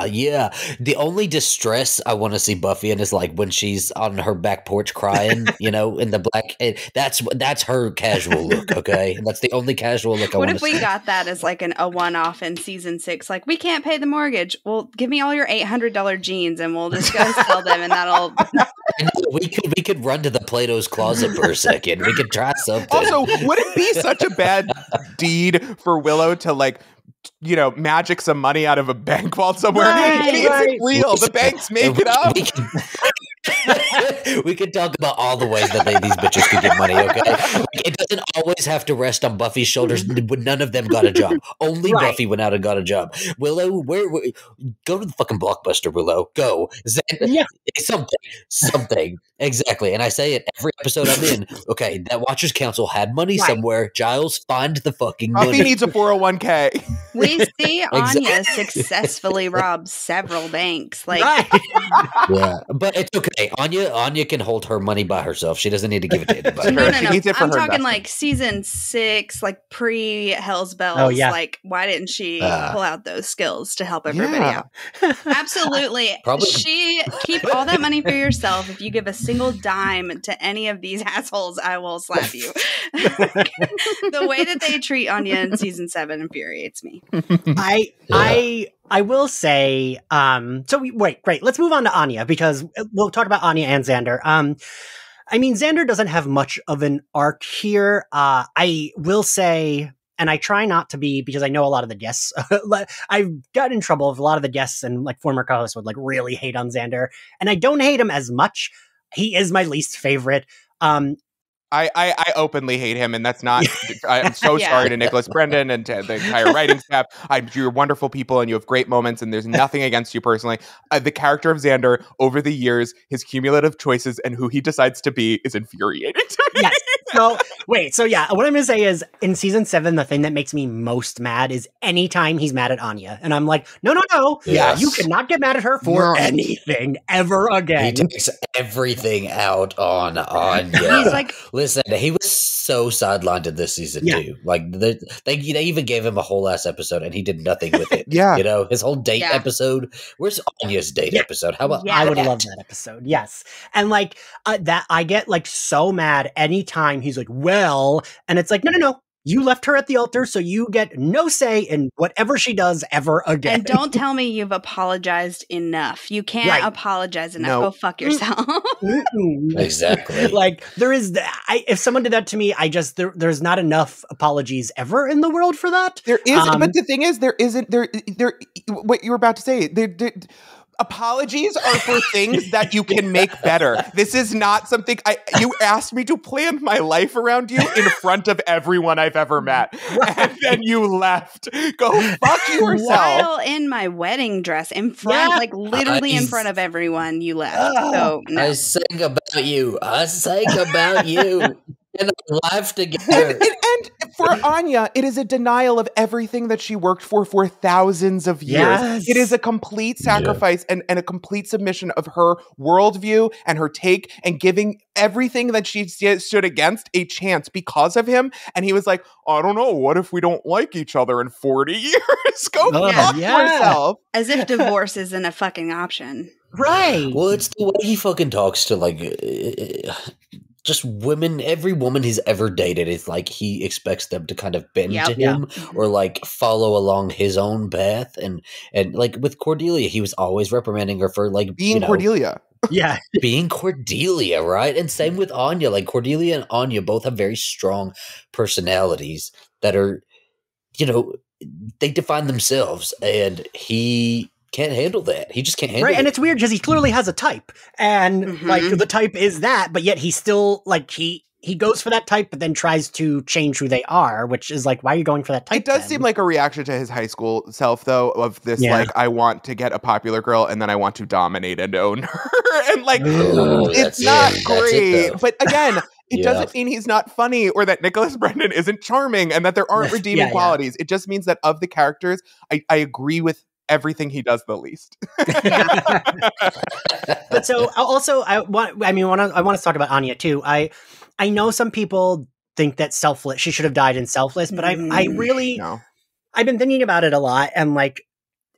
Yeah. The only distress I want to see Buffy in is like when she's on her back porch crying, you know, in the black. That's her casual look, okay? That's the only casual look I What want to if we see. got that as like a one-off in season 6? Like, we can't pay the mortgage. Well, give me all your $800 jeans and we'll just go sell them and that'll... We could run to the Plato's closet for a second. We could try something. Also, would it be such a bad deed for Willow to like, you know, magic some money out of a bank vault somewhere? Right, It isn't right. real. The banks make it up. We could talk about all the ways that these bitches could get money, okay? Like, it doesn't always have to rest on Buffy's shoulders. None of them got a job. Only Right. Buffy went out and got a job. Willow, where go to the fucking Blockbuster, Willow. Go. Yeah. Something. Exactly. And I say it every episode I'm in. Okay, that Watchers Council had money Right. somewhere. Giles, find the fucking Buffy money. needs a 401k. We see Anya Exactly. successfully rob several banks. Like, right. Yeah, but it's okay. Anya can hold her money by herself. She doesn't need to give it to anybody. Sure. no. She needs it for I'm her talking investment. like season 6, like pre Hell's Bells. Oh, yeah. Like, why didn't she pull out those skills to help everybody Yeah. out? Absolutely. Probably- She keep all that money for yourself. If you give a single dime to any of these assholes, I will slap you. The way that they treat Anya in season 7 infuriates me. I will say, wait, great. Let's move on to Anya because we'll talk about Anya and Xander. I mean, Xander doesn't have much of an arc here. I will say, and I try not to be because I know a lot of the guests, I've gotten in trouble with a lot of the guests and like former co-hosts would like really hate on Xander. And I don't hate him as much. He is my least favorite. I openly hate him, and that's not. I'm so Yeah. sorry to Nicholas Brendan and to the entire writing staff. You're wonderful people, and you have great moments, and there's nothing against you personally. The character of Xander over the years, his cumulative choices, and who he decides to be is infuriating to me. Yes. So what I'm going to say is in season 7, the thing that makes me most mad is anytime he's mad at Anya. And I'm like, no. Yes. You cannot get mad at her for No. anything ever He again. takes everything out on Anya. He's like, Listen, he was so sidelined in this season Yeah. too. Like they even gave him a whole ass episode, and he did nothing with it. Yeah. You know, his whole date Yeah. episode. Where's Anya's date Yeah. episode? How about Yeah. I would that? love that episode. Yes. And like that, I get like so mad anytime he's like, well, and it's like, no. You left her at the altar, so you get no say in whatever she does ever again. and don't tell me you've apologized enough. You can't Right. apologize enough. No. Go fuck yourself. Mm-mm. Exactly. Like there is, if someone did that to me, there's not enough apologies ever in the world for that. There is, but the thing is, there isn't. There. What you were about to say. Apologies are for things that you can make better. This is not something you asked me to plan my life around you in front of everyone I've ever met. And then you left. Go fuck yourself. While in my wedding dress, in front, Yeah. like literally in front of everyone, you left. So no. I sang about you. And our life together. And for Anya, it is a denial of everything that she worked for thousands of years. Yes. It is a complete sacrifice and a complete submission of her worldview and her take and giving everything that she stood against a chance because of him. And he was like, I don't know, what if we don't like each other in 40 years? Go fuck yourself. As if divorce isn't a fucking option. Right. Well, it's the way he fucking talks to like just women. Every woman he's ever dated, it's like he expects them to kind of bend Yep. to him or like follow along his own path. And like with Cordelia, he was always reprimanding her for like Being Cordelia. Yeah. being Cordelia, right? And same with Anya. Like Cordelia and Anya both have very strong personalities that are, they define themselves, and he can't handle that. He just can't handle right. it. And it's weird because he clearly has a type, and like the type is that, but yet he's still like he goes for that type, but then tries to change who they are, which is like, why are you going for that type? It does seem like a reaction to his high school self, though, of this, like, I want to get a popular girl and then I want to dominate and own her. And, like, it's not great. But again, it doesn't mean he's not funny or that Nicholas Brendan isn't charming and that there aren't redeeming qualities. It just means that of the characters, I agree with everything he does the least. But so also, I want to talk about Anya too. I know some people think that she should have died in Selfless, but I really, I've been thinking about it a lot, and like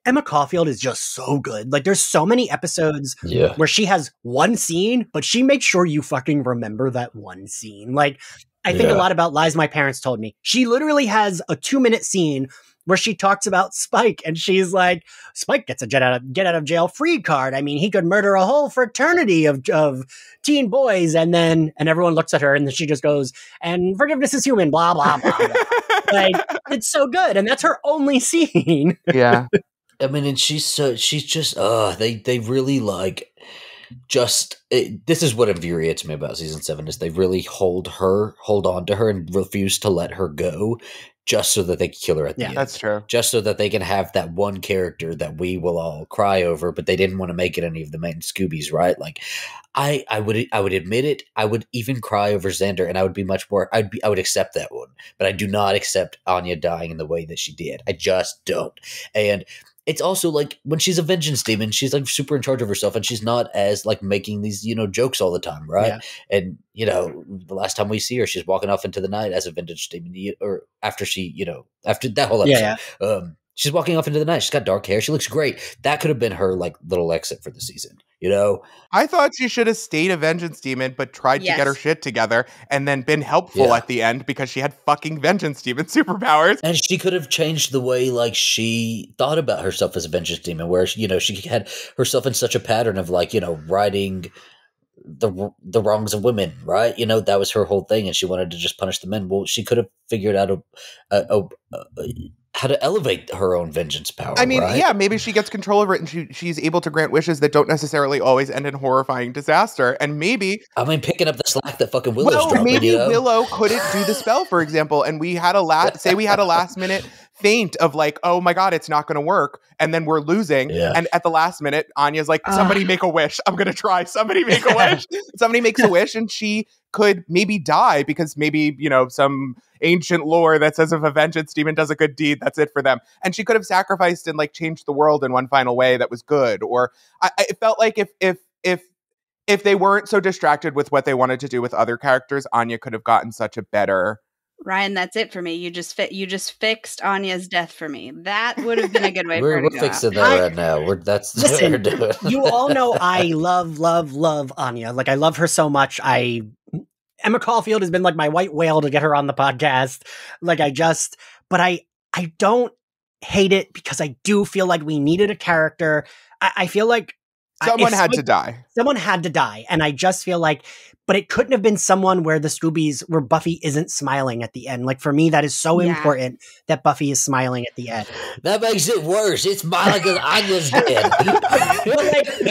Emma Caulfield is just so good. Like there's so many episodes where she has one scene, but she makes sure you fucking remember that one scene. Like I think a lot about Lies My Parents Told Me. She literally has a 2-minute scene where she talks about Spike, and she's like, Spike gets a get out of jail free card. I mean, he could murder a whole fraternity of teen boys, and everyone looks at her, and then she just goes, and forgiveness is human, blah blah blah. Like it's so good, and that's her only scene. Yeah, I mean, and she's just they really like this is what infuriates me about season 7 is they really hold on to her and refuse to let her go. Just so that they can kill her at the end. That's true. Just so that they can have that one character that we will all cry over, but they didn't want to make it any of the main Scoobies, right? Like, I would admit it. I would even cry over Xander, and I would be much more. I would accept that one, but I do not accept Anya dying in the way that she did. I just don't. And it's also like when she's a vengeance demon, she's like super in charge of herself, and she's not as like making these jokes all the time, right? Yeah. And the last time we see her, she's walking off into the night as a vengeance demon, or after after that whole episode, she's walking off into the night. She's got dark hair. She looks great. That could have been her like little exit for the season. I thought she should have stayed a vengeance demon, but tried to get her shit together and then been helpful at the end because she had fucking vengeance demon superpowers. And she could have changed the way like she thought about herself as a vengeance demon, where she had herself in such a pattern of like righting the wrongs of women, right? That was her whole thing, and she wanted to just punish the men. Well, she could have figured out how to elevate her own vengeance power. I mean, right? Maybe she gets control over it, and she's able to grant wishes that don't necessarily always end in horrifying disaster. And maybe picking up the slack that fucking Willow's dropping. Maybe Willow couldn't do the spell, for example, and we had a last minute faint of like, oh my god, it's not going to work, and then we're losing. And at the last minute, Anya's like, somebody make a wish. I'm going to try. Somebody make a wish. Somebody makes a wish, and she could maybe die because maybe some ancient lore that says if a vengeance demon does a good deed, that's it for them. And she could have sacrificed and like changed the world in one final way that was good. Or it felt like if they weren't so distracted with what they wanted to do with other characters, Anya could have gotten such a better. Ryan, that's it for me. You just fixed Anya's death for me. That would have been a good way for her to go. We're fixing that right now. That's what we're doing. You all know I love Anya. Like I love her so much. Emma Caulfield has been like my white whale to get her on the podcast. Like but I don't hate it because I do feel like we needed a character. I feel like someone had to die. Someone had to die. And I just feel like, but it couldn't have been someone where where Buffy isn't smiling at the end. Like for me, that is so important that Buffy is smiling at the end. That makes it worse. It's smiling because Anya's dead.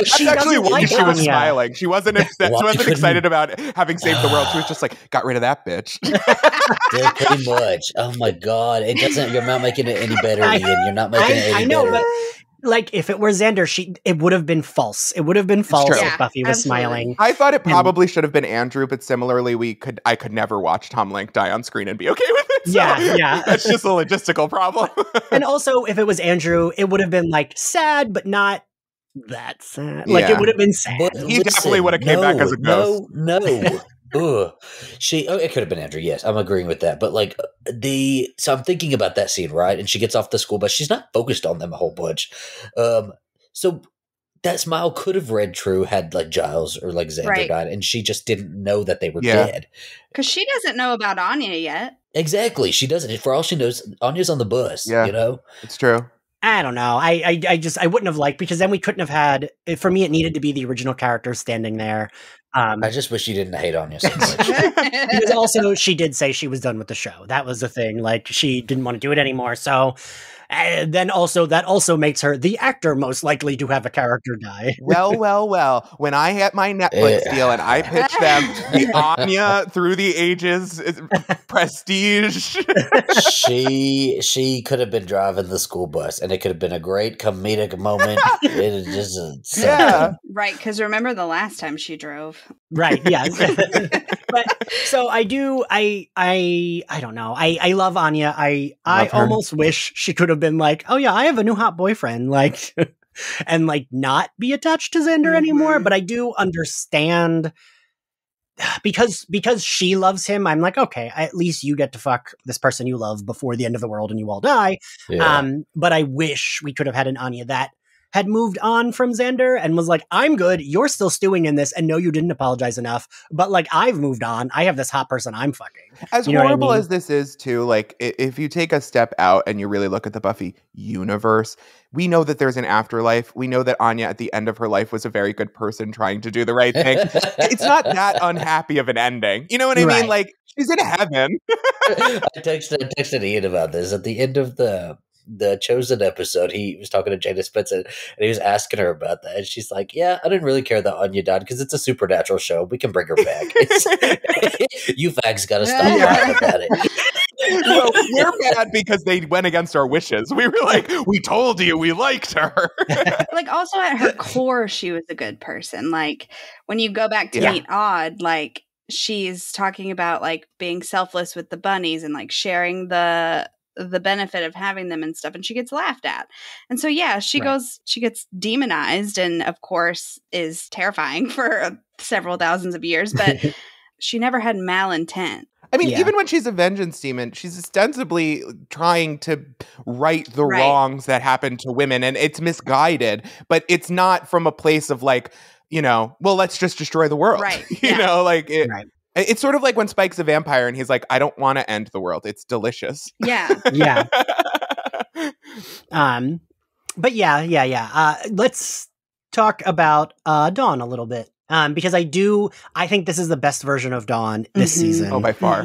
She actually why she was smiling. She wasn't excited about having saved the world. She was just like, got rid of that bitch. Yeah, pretty much. Oh my god. You're not making it any better, Ian. You're not making it any better. But like if it were Xander, it would have been false. It would have been false if Buffy was smiling. I thought it probably should have been Andrew, but similarly, I could never watch Tom Link die on screen and be okay with it. So yeah. That's just a logistical problem. And also, if it was Andrew, it would have been like sad, but not that sad. Like it would have been sad. But he definitely would have came back as a ghost. No. Ugh. It could have been Andrew. Yes, I'm agreeing with that. But like so I'm thinking about that scene, right? And she gets off the school bus. She's not focused on them a whole bunch. So that smile could have read true had like Giles or like Xander died, and she just didn't know that they were dead. Because she doesn't know about Anya yet. Exactly, she doesn't. For all she knows, Anya's on the bus. Yeah, it's true. I don't know. I wouldn't have liked, because then we couldn't have had. For me, it needed to be the original characters standing there. I just wish you didn't hate Anya so much. Because also, she did say she was done with the show. That was the thing. Like, she didn't want to do it anymore. So, And then also that also makes her the actor most likely to have a character die. Well. When I had my Netflix deal and I pitched them the Anya through the ages prestige. She could have been driving the school bus, and it could have been a great comedic moment. It just right, because remember the last time she drove. Right, yes. But so I don't know. I love Anya. I almost wish she could have been like, oh yeah, I have a new hot boyfriend, like and like not be attached to Xander anymore. But I do understand because she loves him, I'm like, okay, at least you get to fuck this person you love before the end of the world and you all die. Yeah. But I wish we could have had an Anya that had moved on from Xander and was like, I'm good, you're still stewing in this, and no, you didn't apologize enough, but like, I've moved on, I have this hot person I'm fucking. As horrible as this is too, like, if you take a step out and you really look at the Buffy universe, we know that there's an afterlife. We know that Anya at the end of her life was a very good person trying to do the right thing. It's not that unhappy of an ending. You know what I mean? Like, she's in heaven. I texted Ian about this. At the end of the Chosen episode, he was talking to Jada Spencer and he was asking her about that, and she's like, yeah, I didn't really care that Anya died because it's a supernatural show, we can bring her back. You fags gotta stop lying about it. Well, we're mad because they went against our wishes. We were like, we told you we liked her. Like, also at her core, she was a good person. Like, when you go back to meet Odd, like, she's talking about like being selfless with the bunnies and like sharing the benefit of having them and stuff, and she gets laughed at. And so she gets demonized, and of course is terrifying for several thousands of years, but she never had malintent. I mean, even when she's a vengeance demon, she's ostensibly trying to right the wrongs that happen to women, and it's misguided, but it's not from a place of like, you know, well, let's just destroy the world. Right. You know, like it, it's sort of like when Spike's a vampire and he's like, I don't want to end the world. It's delicious. Yeah. Yeah. But let's talk about Dawn a little bit. Because I think this is the best version of Dawn this season. Oh, by far.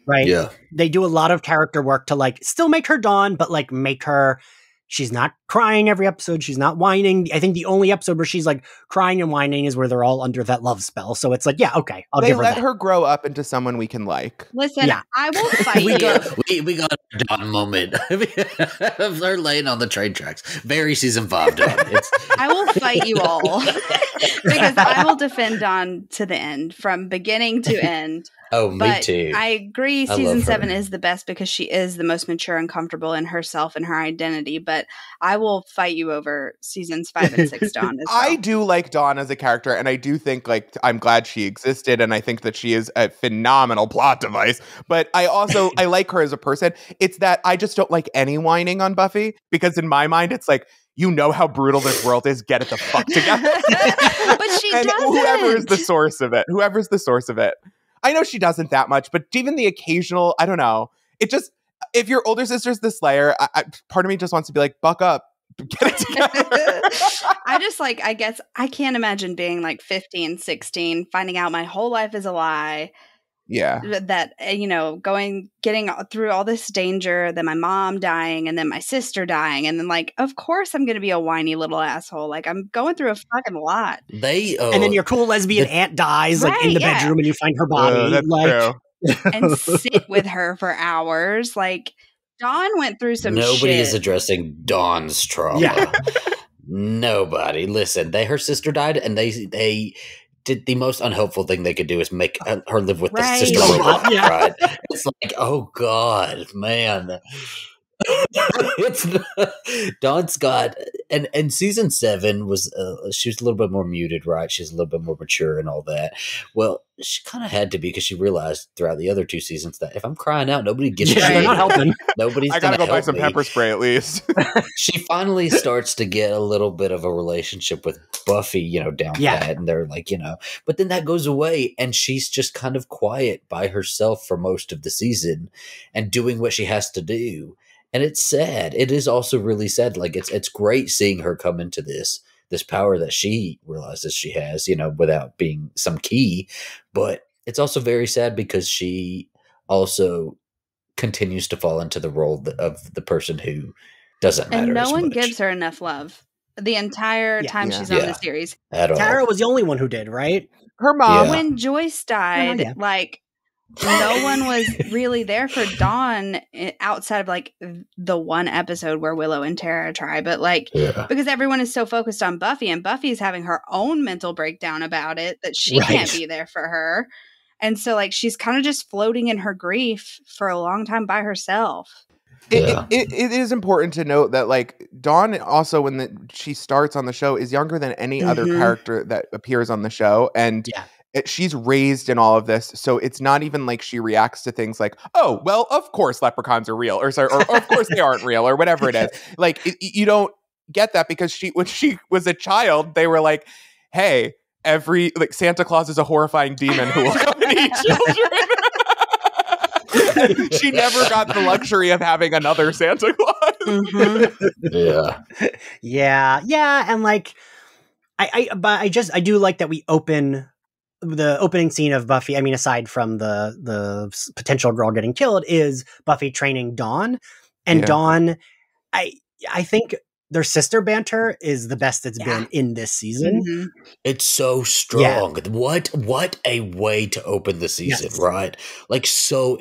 Right? Yeah. They do a lot of character work to like still make her Dawn, but like make her, she's not crying every episode. She's not whining. I think the only episode where she's like crying and whining is where they're all under that love spell. So it's like, yeah, okay, I'll give her that. They let her grow up into someone we can like. Listen, I will fight you. We got a Dawn moment of her laying on the train tracks. Very season 5 Dawn. I will fight you all because I will defend Dawn to the end, from beginning to end. Oh, me too. I agree season 7 is the best because she is the most mature and comfortable in herself and her identity, but I will fight you over seasons 5 and 6 Dawn as well. I do like Dawn as a character, and I do think like I'm glad she existed, and I think that she is a phenomenal plot device, but I like her as a person. It's that I just don't like any whining on Buffy, because in my mind it's like, you know how brutal this world is. Get it the fuck together. But she doesn't. Whoever's the source of it. I know she doesn't that much, but even the occasional, I don't know. It just, if your older sister's the Slayer, part of me just wants to be like, buck up, get it together. I guess I can't imagine being like 15, 16, finding out my whole life is a lie. Yeah. That, you know, getting through all this danger, then my mom dying, and then my sister dying, and then like, of course I'm going to be a whiny little asshole. Like, I'm going through a fucking lot. And then your cool lesbian aunt dies like in the bedroom, and you find her body. That's true. And sit with her for hours. Like, Dawn went through some shit. Nobody is addressing Dawn's trauma. Yeah. Nobody. Listen, her sister died, and they did the most unhelpful thing they could do is make her live with the sister robot. Right? It's like, oh God, man. Dawn's got, and season 7 was she was a little bit more muted, right? She's a little bit more mature and all that. Well, she kind of had to be, because she realized throughout the other 2 seasons that if I'm crying out, nobody gets they're not helping. Nobody's. I gotta go buy some pepper spray at least. She finally starts to get a little bit of a relationship with Buffy, you know, down pat, and they're like, you know, but then that goes away, and she's just kind of quiet by herself for most of the season and doing what she has to do. And it's sad. It is also really sad. Like, it's great seeing her come into this power that she realizes she has, you know, without being some key. But it's also very sad because she also continues to fall into the role of the person who Doesn't matter. And no as one much gives her enough love the entire time she's on the series. at all. Tara was the only one who did, right? Her mom. When Joyce died, like no one was really there for Dawn outside of like the one episode where Willow and Tara try, but like because everyone is so focused on Buffy, and Buffy's having her own mental breakdown about it that she can't be there for her. And so like she's kind of just floating in her grief for a long time by herself. It is important to note that like Dawn also when she starts on the show is younger than any other character that appears on the show, and she's raised in all of this, so it's not even like she reacts to things like, oh well, of course leprechauns are real, or of course they aren't real, or whatever it is. Like you don't get that because when she was a child, they were like, hey, like Santa Claus is a horrifying demon who will come and eat children. She never got the luxury of having another Santa Claus. Yeah, and like I do like that we open the opening scene of Buffy. I mean, aside from the potential girl getting killed, is Buffy training Dawn, and Dawn. I think their sister banter is the best it's been in this season. It's so strong. What a way to open the season, right? Like so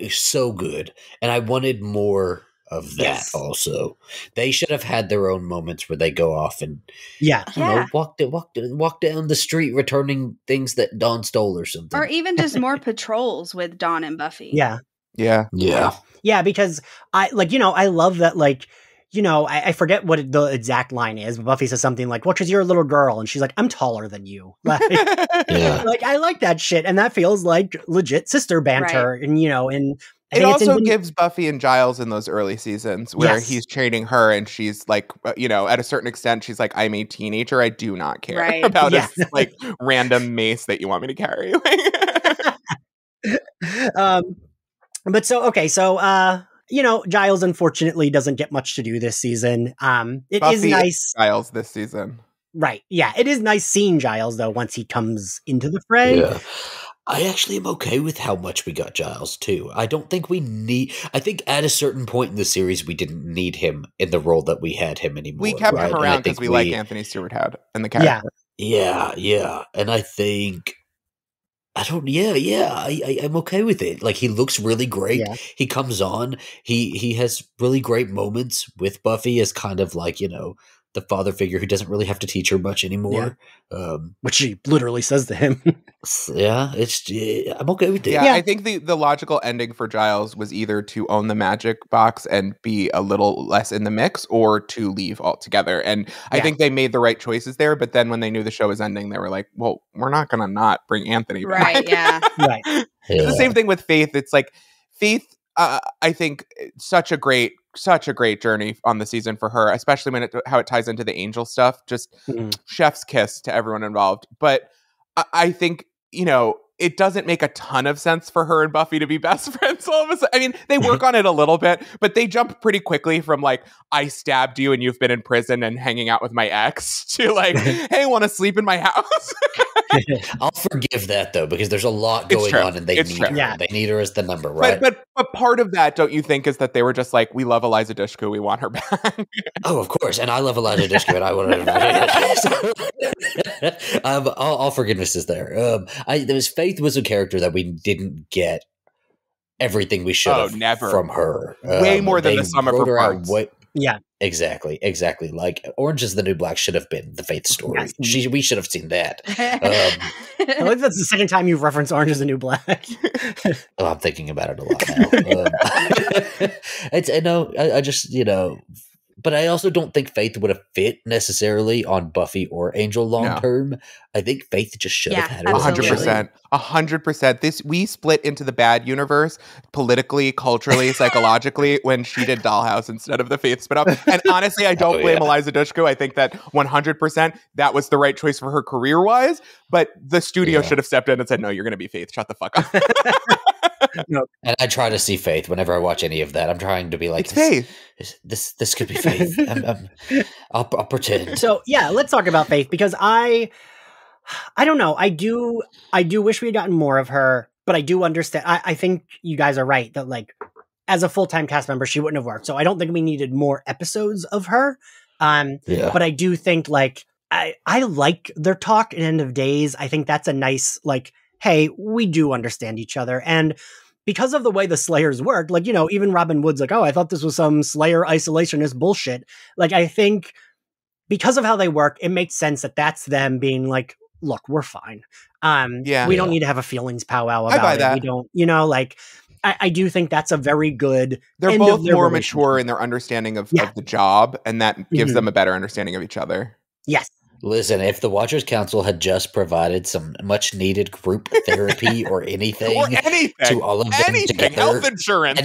good. And I wanted more of that also. They should have had their own moments where they go off and walk down the street returning things that Dawn stole or something. Or even just more patrols with Dawn and Buffy. Yeah, because I love that, like, you know, I forget what the exact line is, but Buffy says something like, well, because you're a little girl. And she's like, I'm taller than you. Like, like, I like that shit. And that feels like legit sister banter. Right. And, you know, and it also gives Buffy and Giles in those early seasons where he's training her and she's like, you know, at a certain extent, she's like, I'm a teenager. I do not care about this like random mace that you want me to carry. But so, okay. So, you know, Giles unfortunately doesn't get much to do this season. It is nice. Giles this season. Right. Yeah. It is nice seeing Giles though, once he comes into the fray. Yeah. I actually am okay with how much we got Giles too. I don't think I think at a certain point in the series, we didn't need him in the role that we had him anymore. We kept him around because we like Anthony Stewart Head and the character. Yeah. And I think, I'm okay with it. Like, he looks really great. Yeah. He comes on. He has really great moments with Buffy as kind of like, you know, the father figure who doesn't really have to teach her much anymore. Yeah. Which she literally says to him. I'm okay with it. Yeah, I think the logical ending for Giles was either to own the magic box and be a little less in the mix, or to leave altogether. And I think they made the right choices there. But then when they knew the show was ending, they were like, well, we're not going to not bring Anthony back. Right, yeah. Right. It's the same thing with Faith. It's like Faith, I think such a great journey on the season for her, especially how it ties into the angel stuff. Just chef's kiss to everyone involved. But I think, you know, it doesn't make a ton of sense for her and Buffy to be best friends all of a sudden. I mean, they work on it a little bit, but they jump pretty quickly from like, I stabbed you and you've been in prison and hanging out with my ex, to like, hey, want to sleep in my house? I'll forgive that though, because there's a lot going on and they need her. Yeah. They need her as the number, right? But part of that, don't you think, is that they were just like, we love Eliza Dushku, we want her back. Oh, of course. And I love Eliza Dushku and I want her. All forgiveness is there. Faith was a character that we didn't get everything we should have from her. Way more than the sum of her parts. Yeah. Exactly. Like Orange is the New Black should have been the Faith story. Yes. We should have seen that. I think that's the second time you've referenced Orange is the New Black. I'm thinking about it a lot now. I just, you know, but I also don't think Faith would have fit necessarily on Buffy or Angel long term. I think Faith just should have had her. 100%. We split into the bad universe politically, culturally, psychologically when she did Dollhouse instead of the Faith spinoff. And honestly, I don't blame Eliza Dushku. I think that 100% that was the right choice for her career wise. But the studio should have stepped in and said, "No, you're going to be Faith. Shut the fuck up." No. And I try to see Faith whenever I watch any of that. I'm trying to be like, it's Faith. This could be Faith. I'll pretend. So yeah, let's talk about Faith, because I don't know. I do wish we had gotten more of her, but I do understand. I think you guys are right that like as a full-time cast member, she wouldn't have worked. So I don't think we needed more episodes of her. But I do think like I like their talk at End of Days. I think that's a nice like, hey, we do understand each other. And because of the way the Slayers work, like, you know, even Robin Wood's like, oh, I thought this was some Slayer isolationist bullshit. Like, I think because of how they work, it makes sense that that's them being like, look, we're fine. We don't need to have a feelings powwow about it. We don't, you know, like, I do think that's a very good. They're both more mature in their understanding of the job, and that gives them a better understanding of each other. Yes. Listen, if the Watchers Council had just provided some much needed group therapy or anything, to all of them together, health insurance,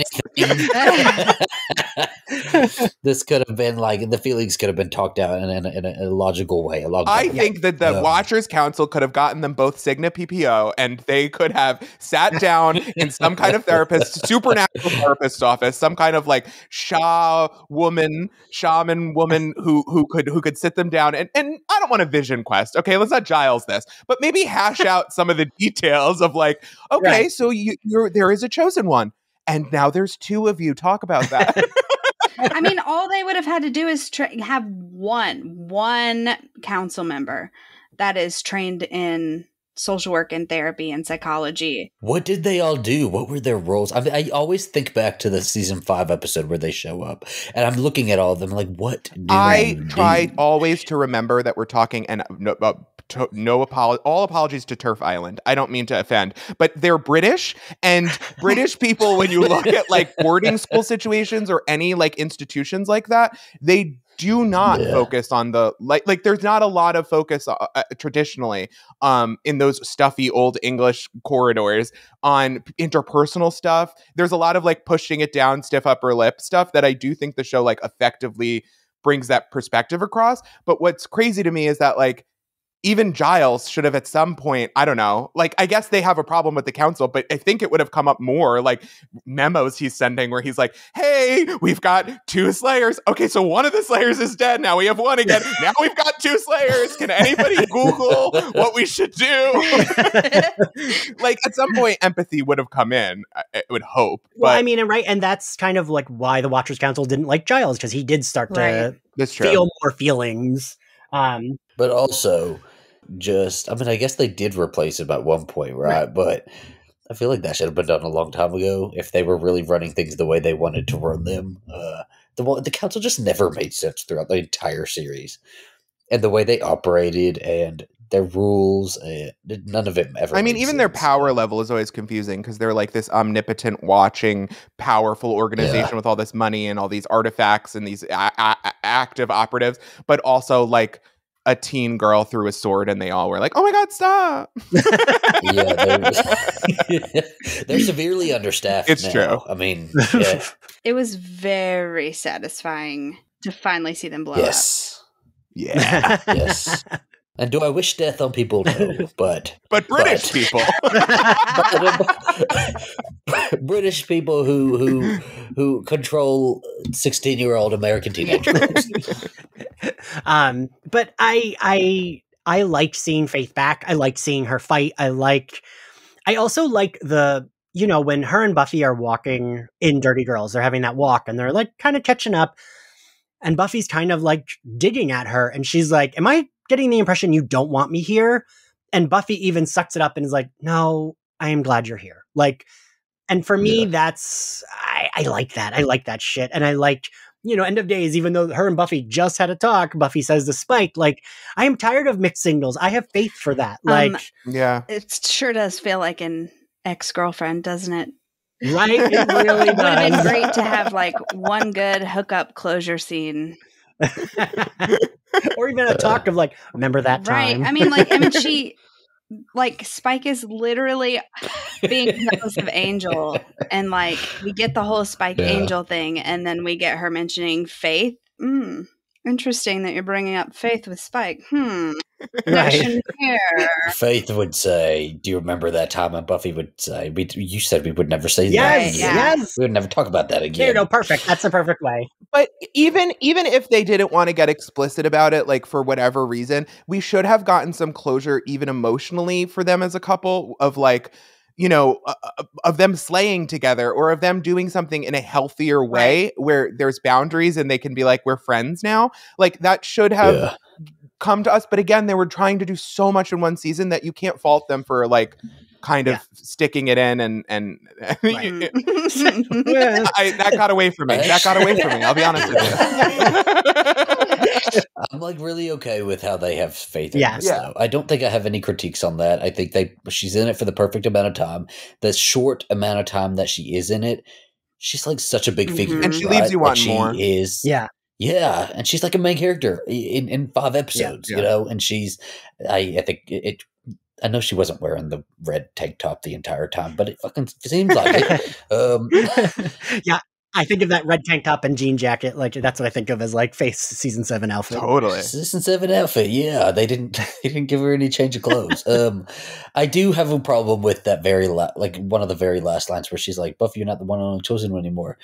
this could have been like the feelings could have been talked out in a logical way. I think that the Watchers Council could have gotten them both Cigna PPO, and they could have sat down in some kind of supernatural therapist office, some kind of like shaman woman who could sit them down and I don't want a vision quest. Okay, let's not Giles this, but maybe hash out some of the details of like, okay, so there is a chosen one, and now there's two of you. Talk about that. I mean, all they would have had to do is have one council member that is trained in social work and therapy and psychology. What did they all do? What were their roles? I mean, I always think back to the season 5 episode where they show up, and I'm looking at all of them like, what do I try always to remember that we're talking, and all apologies to Turf Island. I don't mean to offend, but they're British, and British people, when you look at like boarding school situations or any like institutions like that, they do not focus on the like there's not a lot of focus traditionally in those stuffy old English corridors on interpersonal stuff. There's a lot of like pushing it down, stiff upper lip stuff that I do think the show like effectively brings that perspective across. But what's crazy to me is that like even Giles should have at some point, I don't know, like, I guess they have a problem with the council, but I think it would have come up more, like memos he's sending where he's like, hey, we've got 2 Slayers. Okay, so one of the Slayers is dead. Now we have one again. Now we've got 2 Slayers. Can anybody Google what we should do? Like, at some point, empathy would have come in, I would hope. Well, I mean, right, and that's kind of like why the Watchers Council didn't like Giles, because he did start to feel more feelings. But also, I mean, I guess they did replace him at one point, right? But I feel like that should have been done a long time ago if they were really running things the way they wanted to run them. The council just never made sense throughout the entire series. And the way they operated and their rules, none of it ever I mean, even sense. Their power level is always confusing because they're like this omnipotent, watching, powerful organization with all this money and all these artifacts and these active operatives, but also like a teen girl threw a sword and they all were like, oh my God, stop. They're severely understaffed. It's true. I mean, it was very satisfying to finally see them blow up. Yeah. Yes. And do I wish death on people? No, but British people, British people who control 16-year-old American teenagers. But I like seeing Faith back. I like seeing her fight. I also like when her and Buffy are walking in Dirty Girls, they're having that walk and they're like kind of catching up, and Buffy's kind of like digging at her, and she's like, am I getting the impression you don't want me here? And Buffy even sucks it up and is like, no, I am glad you're here. Like, and for me, that's, I like that. I like that shit. And I like, End of Days, even though her and Buffy just had a talk, Buffy says to Spike, like, I am tired of mixed signals. I have faith for that. Like, it sure does feel like an ex-girlfriend, doesn't it? Right? It really does. Would have been great to have like one good hookup closure scene. Or even a talk of like, remember that time? Right. She, like, Spike is literally being jealous of Angel, and like we get the whole Spike Angel thing, and then we get her mentioning Faith. Interesting that you're bringing up Faith with Spike. Connection here. Faith would say, do you remember that time? And Buffy would say, you said we would never say that. Yes. We would never talk about that again. No, perfect. That's the perfect way. But even if they didn't want to get explicit about it, like for whatever reason, we should have gotten some closure even emotionally for them as a couple of like, of them slaying together or of them doing something in a healthier way where there's boundaries and they can be like, we're friends now. Like that should have come to us. But again, they were trying to do so much in one season that you can't fault them for like kind of sticking it in and that got away from me. That got away from me. I'll be honest with you. I'm like really okay with how they have faith in this though. I don't think I have any critiques on that. I think she's in it for the perfect amount of time. The short amount of time that she is in it, she's like such a big figure. And she leaves you wanting more. Yeah, and she's like a main character in 5 episodes, and I think it I know she wasn't wearing the red tank top the entire time, but it fucking seems like it. Yeah, I think of that red tank top and jean jacket. Like that's what I think of as like Faith's season 7 outfit. Totally, season 7 outfit. Yeah, they didn't give her any change of clothes. I do have a problem with that one of the very last lines where she's like, "Buffy, you're not the one and only chosen one anymore.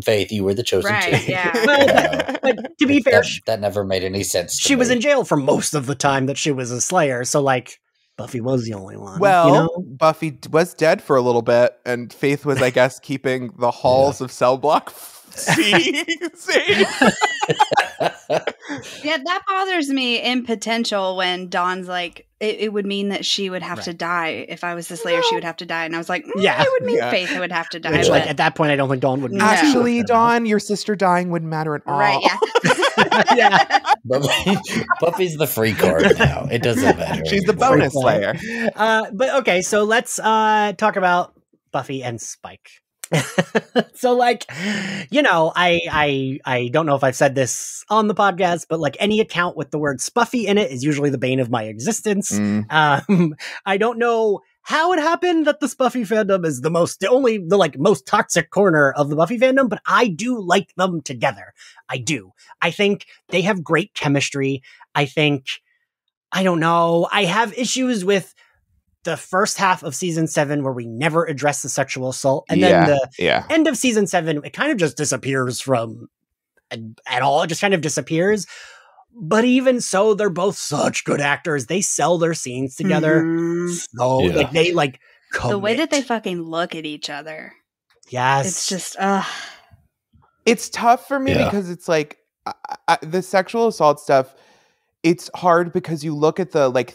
Faith, you were the chosen right, two." Yeah. But to be fair, that never made any sense. She was in jail for most of the time that she was a Slayer, so like. Buffy was the only one. Well, Buffy was dead for a little bit, and Faith was, I guess, keeping the halls of Cell Block C. Yeah, that bothers me in potential when Dawn's like, it would mean that she would have to die. If I was the Slayer, she would have to die. And I was like, it would mean Faith would have to die. Which, like, at that point, I don't think Dawn would. Actually, Dawn, your sister dying wouldn't matter at all. Right, yeah. Buffy's the free card now. It doesn't matter. She's the bonus Slayer. But okay, so let's talk about Buffy and Spike. So like, I don't know if I've said this on the podcast, but like any account with the word Spuffy in it is usually the bane of my existence. I don't know how it happened that the Spuffy fandom is the most toxic corner of the Buffy fandom, but I do like them together. I do. I think they have great chemistry. I don't know. I have issues with the first half of season 7 where we never address the sexual assault. And then the end of season 7, it kind of just disappears from at all. It just kind of disappears. But even so, they're both such good actors. They sell their scenes together. So they like commit. The way that they fucking look at each other. Yes. It's just, It's tough for me because it's like the sexual assault stuff. It's hard because you look at the like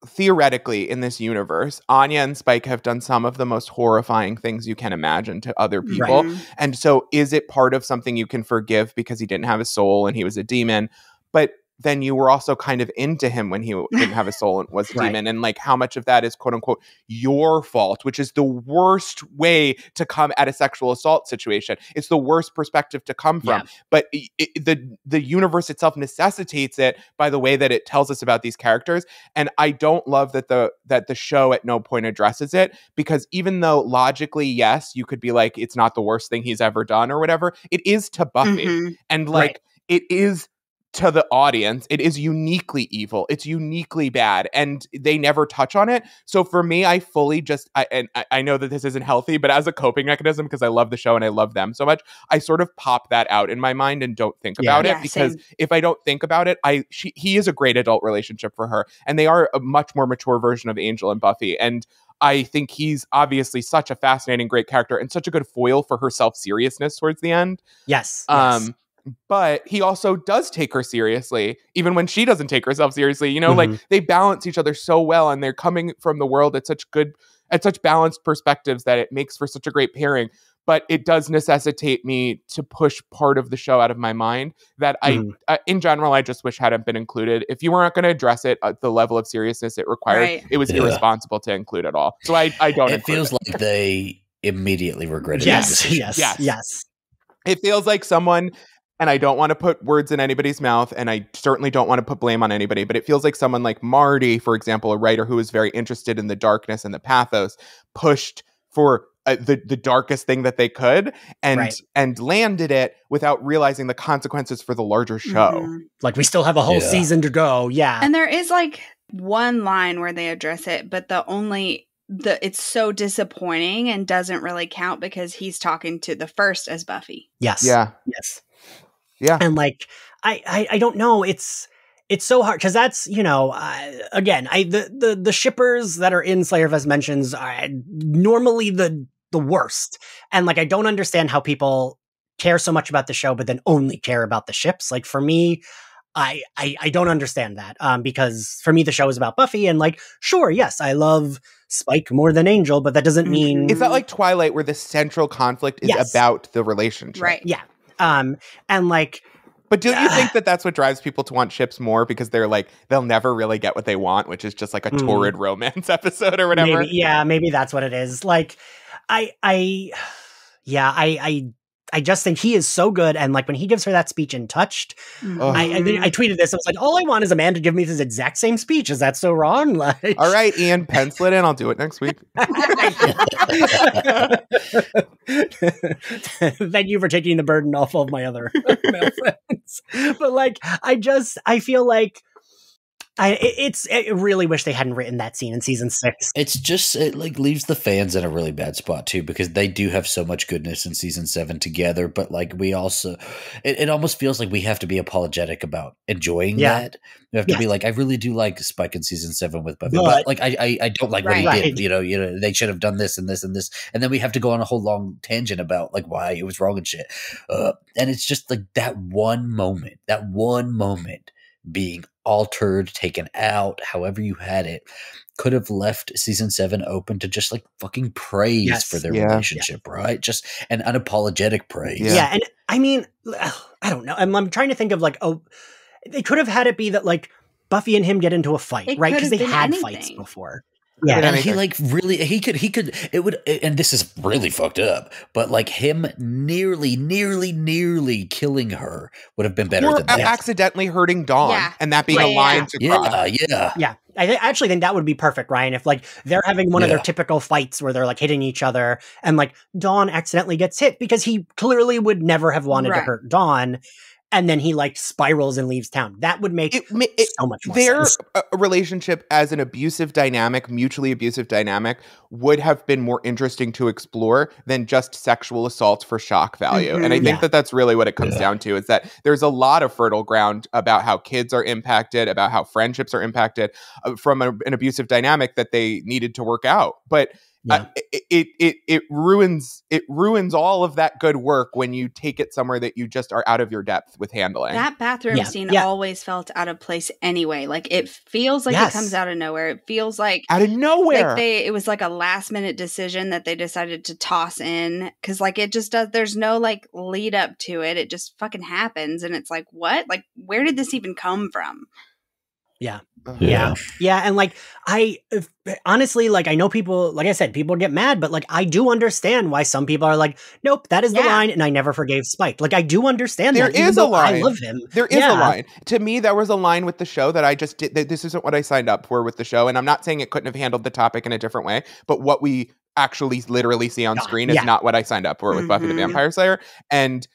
theoretically in this universe, Anya and Spike have done some of the most horrifying things you can imagine to other people. Right. And so is it part of something you can forgive because he didn't have a soul and he was a demon? But then you were also kind of into him when he didn't have a soul and was a demon. And like how much of that is quote unquote your fault, which is the worst way to come at a sexual assault situation. It's the worst perspective to come from. Yeah. But the universe itself necessitates it by the way that it tells us about these characters. And I don't love that the show at no point addresses it, because even though logically, yes, you could be like, it's not the worst thing he's ever done or whatever, it is to Buffy. And like it is to the audience, it is uniquely evil. It's uniquely bad, and they never touch on it. So for me, I fully just, I know that this isn't healthy, but as a coping mechanism, because I love the show and I love them so much, I sort of pop that out in my mind and don't think about it, because if I don't think about it, he is a great adult relationship for her, and they are a much more mature version of Angel and Buffy, and I think he's obviously such a fascinating, great character and such a good foil for her self-seriousness towards the end. Yes. But he also does take her seriously, even when she doesn't take herself seriously. You know, like they balance each other so well, and they're coming from the world at such balanced perspectives that it makes for such a great pairing. But it does necessitate me to push part of the show out of my mind that in general, I just wish hadn't been included. If you weren't going to address it at the level of seriousness it required, it was irresponsible to include it all. So I don't. It feels like they immediately regretted it. Yes. It feels like someone. And I don't want to put words in anybody's mouth, and I certainly don't want to put blame on anybody, but it feels like someone like Marty, for example, a writer who is very interested in the darkness and the pathos, pushed for the darkest thing that they could and landed it without realizing the consequences for the larger show. Like, we still have a whole season to go. Yeah. And there is like one line where they address it, but it's so disappointing and doesn't really count because he's talking to the first as Buffy. Yes. Yeah. Yes. Yeah. And like, I don't know. It's it's so hard because that's, again, the shippers that are in Slayerfest mentions are normally the worst. And like, I don't understand how people care so much about the show, but then only care about the ships. Like for me, I don't understand that. Because for me, the show is about Buffy and like, sure, yes, I love Spike more than Angel, but that doesn't mean it's not like Twilight where the central conflict is about the relationship. Right. Yeah. And like, but do you think that that's what drives people to want ships more? Because they're like, they'll never really get what they want, which is just like a torrid romance episode or whatever. Maybe that's what it is. Like, I just think he is so good. And like when he gives her that speech in Touched, I tweeted this. I was like, all I want is a man to give me this exact same speech. Is that so wrong? Like, all right, Ian, pencil it in. I'll do it next week. Thank you for taking the burden off of my other male friends. But like, I feel like I really wish they hadn't written that scene in season 6. It like leaves the fans in a really bad spot too, because they do have so much goodness in season 7 together. But like we also, it almost feels like we have to be apologetic about enjoying that. We have to be like, I really do like Spike in season 7 with Buffy, but like I don't like what he did. You know, they should have done this and this and this, and then we have to go on a whole long tangent about like why it was wrong and shit. And it's just like that one moment being altered, taken out, however you had it, could have left season 7 open to just like fucking praise for their relationship, right? Just an unapologetic praise. Yeah, and I mean, I don't know. I'm trying to think of like, they could have had it be that like Buffy and him get into a fight, right? Because they had fights before. Yeah, and he like really he could it would, and this is really fucked up, but like him nearly killing her would have been better than that. Accidentally hurting Dawn, and that being a line to cross. Yeah. I actually think that would be perfect, Ryan, if like they're having one of their typical fights where they're like hitting each other and like Dawn accidentally gets hit because he clearly would never have wanted to hurt Dawn. And then he like spirals and leaves town. That would make so much more sense. Their relationship as an abusive dynamic, mutually abusive dynamic, would have been more interesting to explore than just sexual assault for shock value. And I think that that's really what it comes down to, is that there's a lot of fertile ground about how kids are impacted, about how friendships are impacted from an abusive dynamic that they needed to work out. But it ruins all of that good work when you take it somewhere that you just are out of your depth with handling. That bathroom scene always felt out of place anyway. Like it feels like it comes out of nowhere. It feels like out of nowhere. Like it was like a last minute decision that they decided to toss in, because like it just does. There's no like lead up to it. It just fucking happens, and it's like, what? Like, where did this even come from? Yeah. And like, honestly, like I know people, like I said, people get mad, but like, I do understand why some people are like, nope, that is the line. And I never forgave Spike. Like, I do understand there that. Is a line. I love him. There is a line. To me, there was a line with the show that I just did. This isn't what I signed up for with the show. And I'm not saying it couldn't have handled the topic in a different way, but what we actually literally see on screen is not what I signed up for with Buffy the Vampire Slayer. And,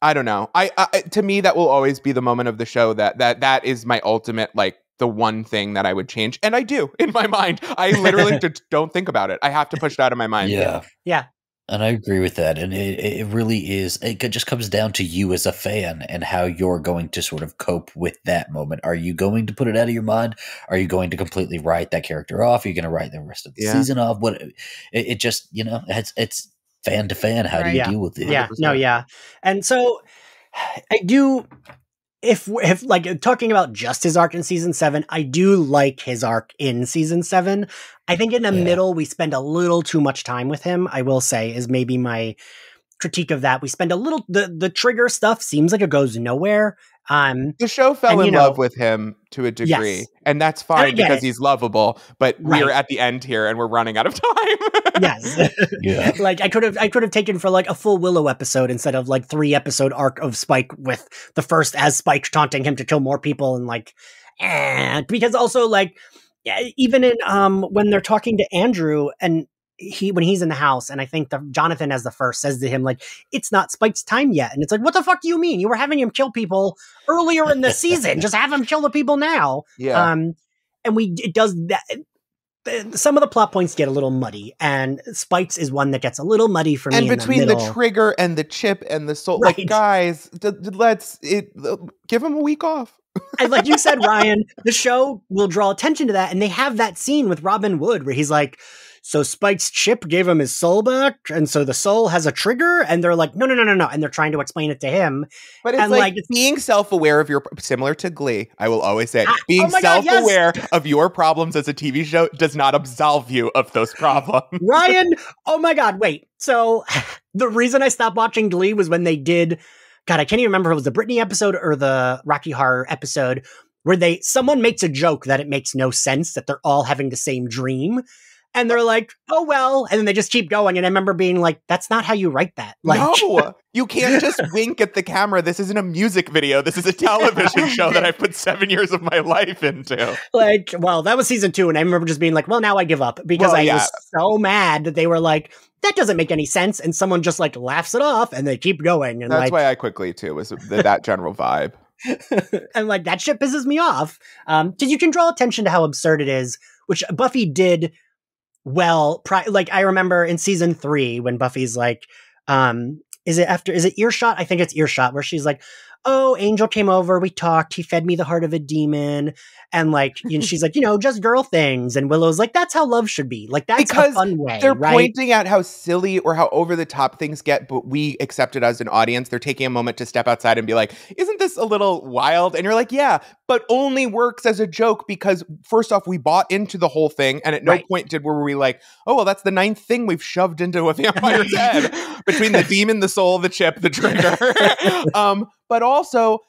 I don't know. I to me, that will always be the moment of the show that is my ultimate, like the one thing that I would change. And I do in my mind. I literally don't think about it. I have to push it out of my mind. Yeah. And I agree with that. And it really is. It just comes down to you as a fan and how you're going to sort of cope with that moment. Are you going to put it out of your mind? Are you going to completely write that character off? Are you going to write the rest of the season off? It just, it's fan to fan. How do you deal with it? 100%. And so I do, if like talking about just his arc in season 7, I do like his arc in season 7. I think in the middle, we spend a little too much time with him, I will say, is maybe my critique of that. We spend a little, the trigger stuff seems like it goes nowhere. The show fell in love with him to a degree, and that's fine because he's lovable. But we're at the end here, and we're running out of time. Like I could have taken for like a full Willow episode instead of like 3-episode arc of Spike with the first as Spike taunting him to kill more people, and like, because also like, even in when they're talking to Andrew and when he's in the house, and I think Jonathan as the first says to him like, it's not Spike's time yet, and it's like, what the fuck do you mean? You were having him kill people earlier in the season. Just have him kill the people now. And it does that. some of the plot points get a little muddy, and Spikes is one that gets a little muddy for me. And between the trigger and the chip and the soul, Right. like, guys, let's give him a week off. And like you said, Ryan, the show will draw attention to that, and they have that scene with Robin Wood where he's like, so Spike's chip gave him his soul back, and so the soul has a trigger, and they're like, no, and they're trying to explain it to him. But it's like being self-aware of your, similar to Glee, I will always say, being self-aware of your problems as a TV show does not absolve you of those problems. Ryan, oh my God, wait. So the reason I stopped watching Glee was when they did, God, I can't even remember if it was the Britney episode or the Rocky Horror episode, where someone makes a joke that it makes no sense, that they're all having the same dream. And they're like, oh, well, and then they just keep going. And I remember being like, that's not how you write that. Like, no, you can't just wink at the camera. This isn't a music video. This is a television show that I put 7 years of my life into. Like, well, that was season 2. And I remember just being like, well, now I give up, because I was so mad that they were like, that doesn't make any sense. And someone just like laughs it off and they keep going. And that's why I quickly, too, was that general vibe. And like, that shit pisses me off. Because you can draw attention to how absurd it is, which Buffy did. Well, like I remember in season 3 when Buffy's like, is it Earshot? I think it's Earshot, where she's like, oh, Angel came over, we talked, he fed me the heart of a demon. And like, she's like, just girl things. And Willow's like, that's how love should be. Like, that's a fun way. They're right? pointing out how silly or how over the top things get, but we accept it as an audience. They're taking a moment to step outside and be like, isn't this a little wild? And you're like, yeah, but only works as a joke because first off, we bought into the whole thing. And at no point were we like, oh, well, that's the 9th thing we've shoved into a vampire's head between the demon, the soul, the chip, the trigger. But also,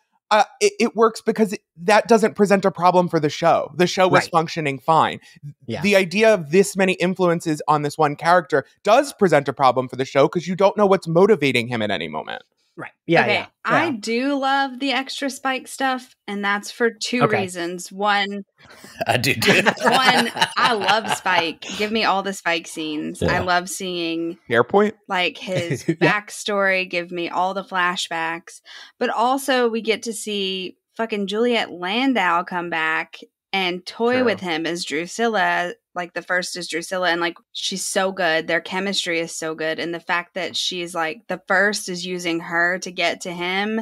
it works because that doesn't present a problem for the show. The show was functioning fine. Yeah. The idea of this many influences on this one character does present a problem for the show because you don't know what's motivating him at any moment. Right. Yeah. Okay. Yeah. I do love the extra Spike stuff, and that's for 2 reasons. One, I do. One, I love Spike. Give me all the Spike scenes. Yeah. I love seeing Hairpoint, like his backstory. Give me all the flashbacks, but also we get to see fucking Juliet Landau come back and toy with him as Drusilla. Like the first is Drusilla, and like she's so good. Their chemistry is so good, and the fact that she's like the first is using her to get to him,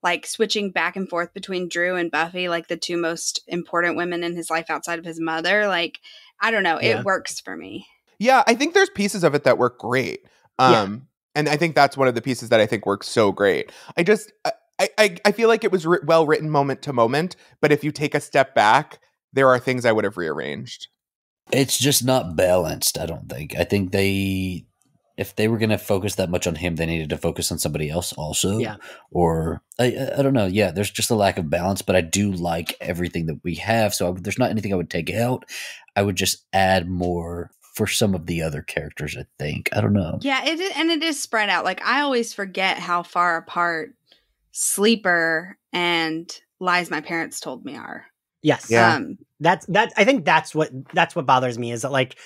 like switching back and forth between Drew and Buffy, like the 2 most important women in his life outside of his mother. Like, I don't know, it works for me. Yeah, I think there's pieces of it that work great, and I think that's one of the pieces that I think works so great. I feel like it was well written moment to moment, but if you take a step back, there are things I would have rearranged. It's just not balanced, I don't think. I think if they were going to focus that much on him, they needed to focus on somebody else also. Yeah. Or, I don't know. Yeah, there's just a lack of balance, but I do like everything that we have. So there's not anything I would take out. I would just add more for some of the other characters, I think. I don't know. Yeah, it is spread out. Like, I always forget how far apart Sleeper and Lies My Parents Told Me are. Yes. Yeah. I think that's what bothers me, is that like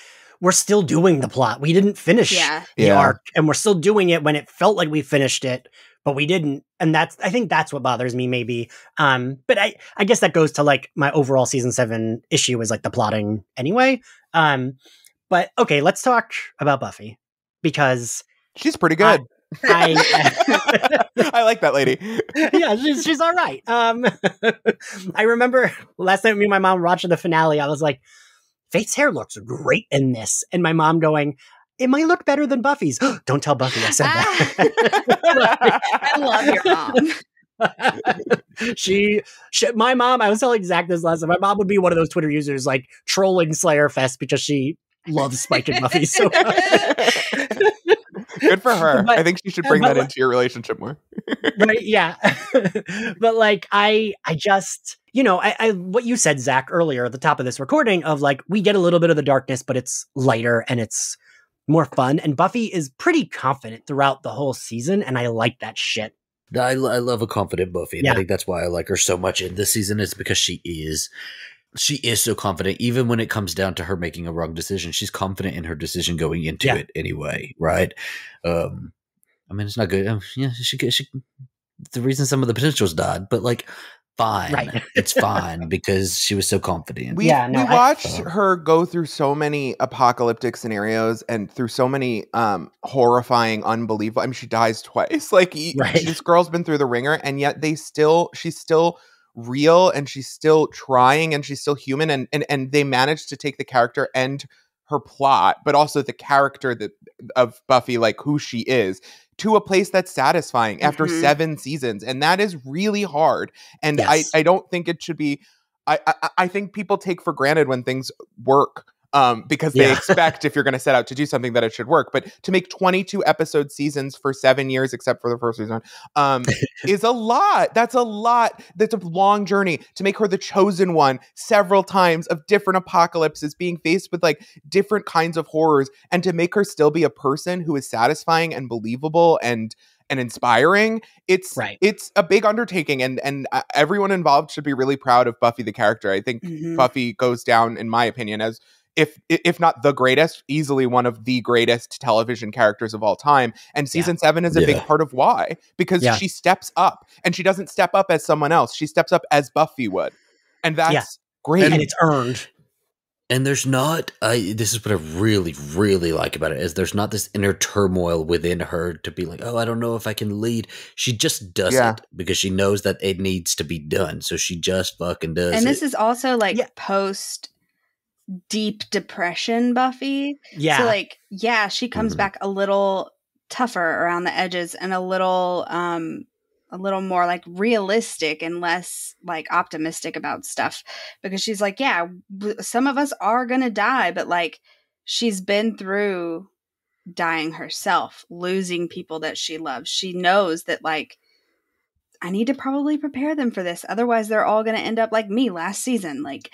we're still doing the plot. We didn't finish the arc, and we're still doing it when it felt like we finished it, but we didn't. And I think that's what bothers me maybe. But I guess that goes to like my overall season 7 issue is like the plotting anyway. But okay, let's talk about Buffy, because she's pretty good. I like that lady. Yeah, she's all right. I remember last night me and my mom watching the finale, I was like, Faith's hair looks great in this. And my mom going, it might look better than Buffy's. Don't tell Buffy I said that. I love your mom. My mom, I was telling Zach this last time, my mom would be one of those Twitter users like trolling Slayerfest because she loves Spike and Buffy so much. Good for her. But I think she should bring that into your relationship more. Right? Yeah. But like, I just, I what you said, Zach, earlier at the top of this recording of like, we get a little bit of the darkness, but it's lighter and it's more fun. And Buffy is pretty confident throughout the whole season. And I like that shit. I love a confident Buffy. And I think that's why I like her so much in this season, is because she is so confident. Even when it comes down to her making a wrong decision, she's confident in her decision going into it anyway. Right. I mean, it's not good. She the reason some of the potentials died, but like fine. Right. It's fine because she was so confident. We I watched her go through so many apocalyptic scenarios and through so many horrifying, unbelievable. I mean, she dies twice. Like this girl's been through the ringer, and yet she's still real, and she's still trying, and she's still human, and they managed to take the character and her plot, but also the character of Buffy, like who she is, to a place that's satisfying after 7 seasons. And that is really hard. And Yes. I don't think it should be, I think people take for granted when things work because they expect if you're going to set out to do something that it should work. But to make 22 episode seasons for 7 years, except for the first season, is a lot. That's a lot. That's a long journey to make her the chosen one several times of different apocalypses, being faced with like different kinds of horrors, and to make her still be a person who is satisfying and believable and inspiring. It's a big undertaking, and everyone involved should be really proud of Buffy the character. I think Buffy goes down, in my opinion, as if not the greatest, easily one of the greatest television characters of all time. And season 7 is a big part of why, because she steps up, and she doesn't step up as someone else. She steps up as Buffy would. And that's great. And it's earned. And there's not, this is what I really, really like about it, is there's not this inner turmoil within her to be like, oh, I don't know if I can lead. She just does it because she knows that it needs to be done. So she just fucking does it. And this is also like post deep depression Buffy. Yeah. So like, she comes back a little tougher around the edges and a little more like realistic and less like optimistic about stuff, because she's like, some of us are going to die, but like she's been through dying herself, losing people that she loves. She knows that like, I need to probably prepare them for this. Otherwise they're all going to end up like me last season. Like,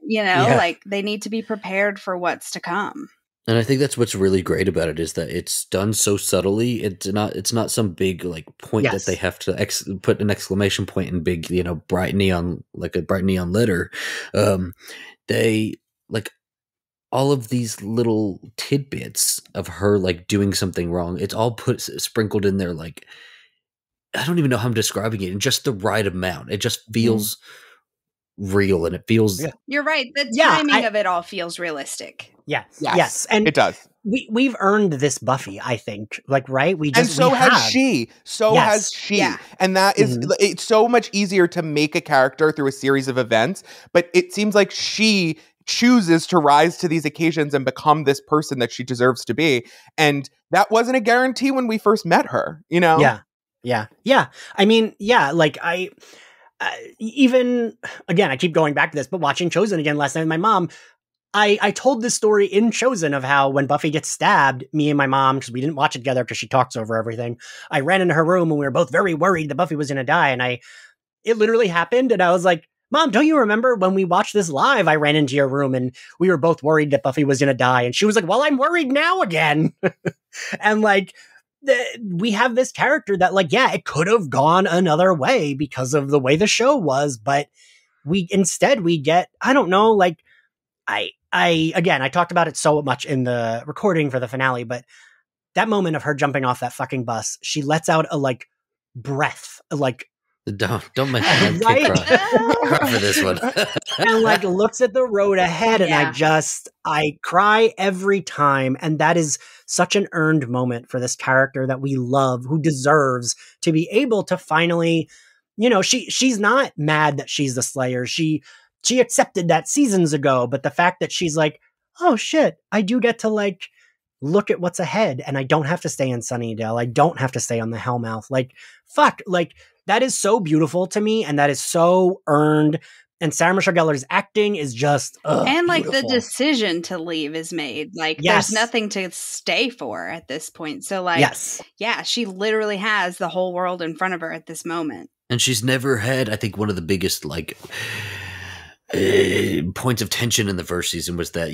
like they need to be prepared for what's to come. And I think that's what's really great about it, is that it's done so subtly. It's not some big like point that they have to put an exclamation point in big, bright neon, like a bright neon letter. They like all of these little tidbits of her like doing something wrong. It's all sprinkled in there. Like, I don't even know how I'm describing it in just the right amount. It just feels real, and it feels You're right. The timing of it all feels realistic. Yes. And it does. We've earned this Buffy, I think. Like, right? Has she. Has she. Yeah. And that is it's so much easier to make a character through a series of events, but it seems like she chooses to rise to these occasions and become this person that she deserves to be. And that wasn't a guarantee when we first met her, Yeah. I mean, like even, again, I keep going back to this, but watching Chosen again last night with my mom, I told this story in Chosen of how when Buffy gets stabbed, me and my mom, because we didn't watch it together because she talks over everything, I ran into her room and we were both very worried that Buffy was going to die. And it literally happened. And I was like, Mom, don't you remember when we watched this live, I ran into your room and we were both worried that Buffy was going to die. And she was like, well, I'm worried now again. And like, we have this character that like, it could have gone another way because of the way the show was, but we get, I don't know, like I talked about it so much in the recording for the finale, but that moment of her jumping off that fucking bus, she lets out a like breath, like, don't make me cry for this one. And like looks at the road ahead, and I cry every time. And that is such an earned moment for this character that we love, who deserves to be able to finally, she's not mad that she's the Slayer. She accepted that seasons ago, but the fact that she's like, oh shit, I do get to like look at what's ahead, and I don't have to stay in Sunnydale. I don't have to stay on the Hellmouth. Like, fuck, like, that is so beautiful to me, and that is so earned. And Sarah Michelle Gellar's acting is just and like beautiful. The decision to leave is made. Like there's nothing to stay for at this point. So like, she literally has the whole world in front of her at this moment. And she's never had, I think, one of the biggest like points of tension in the first season was that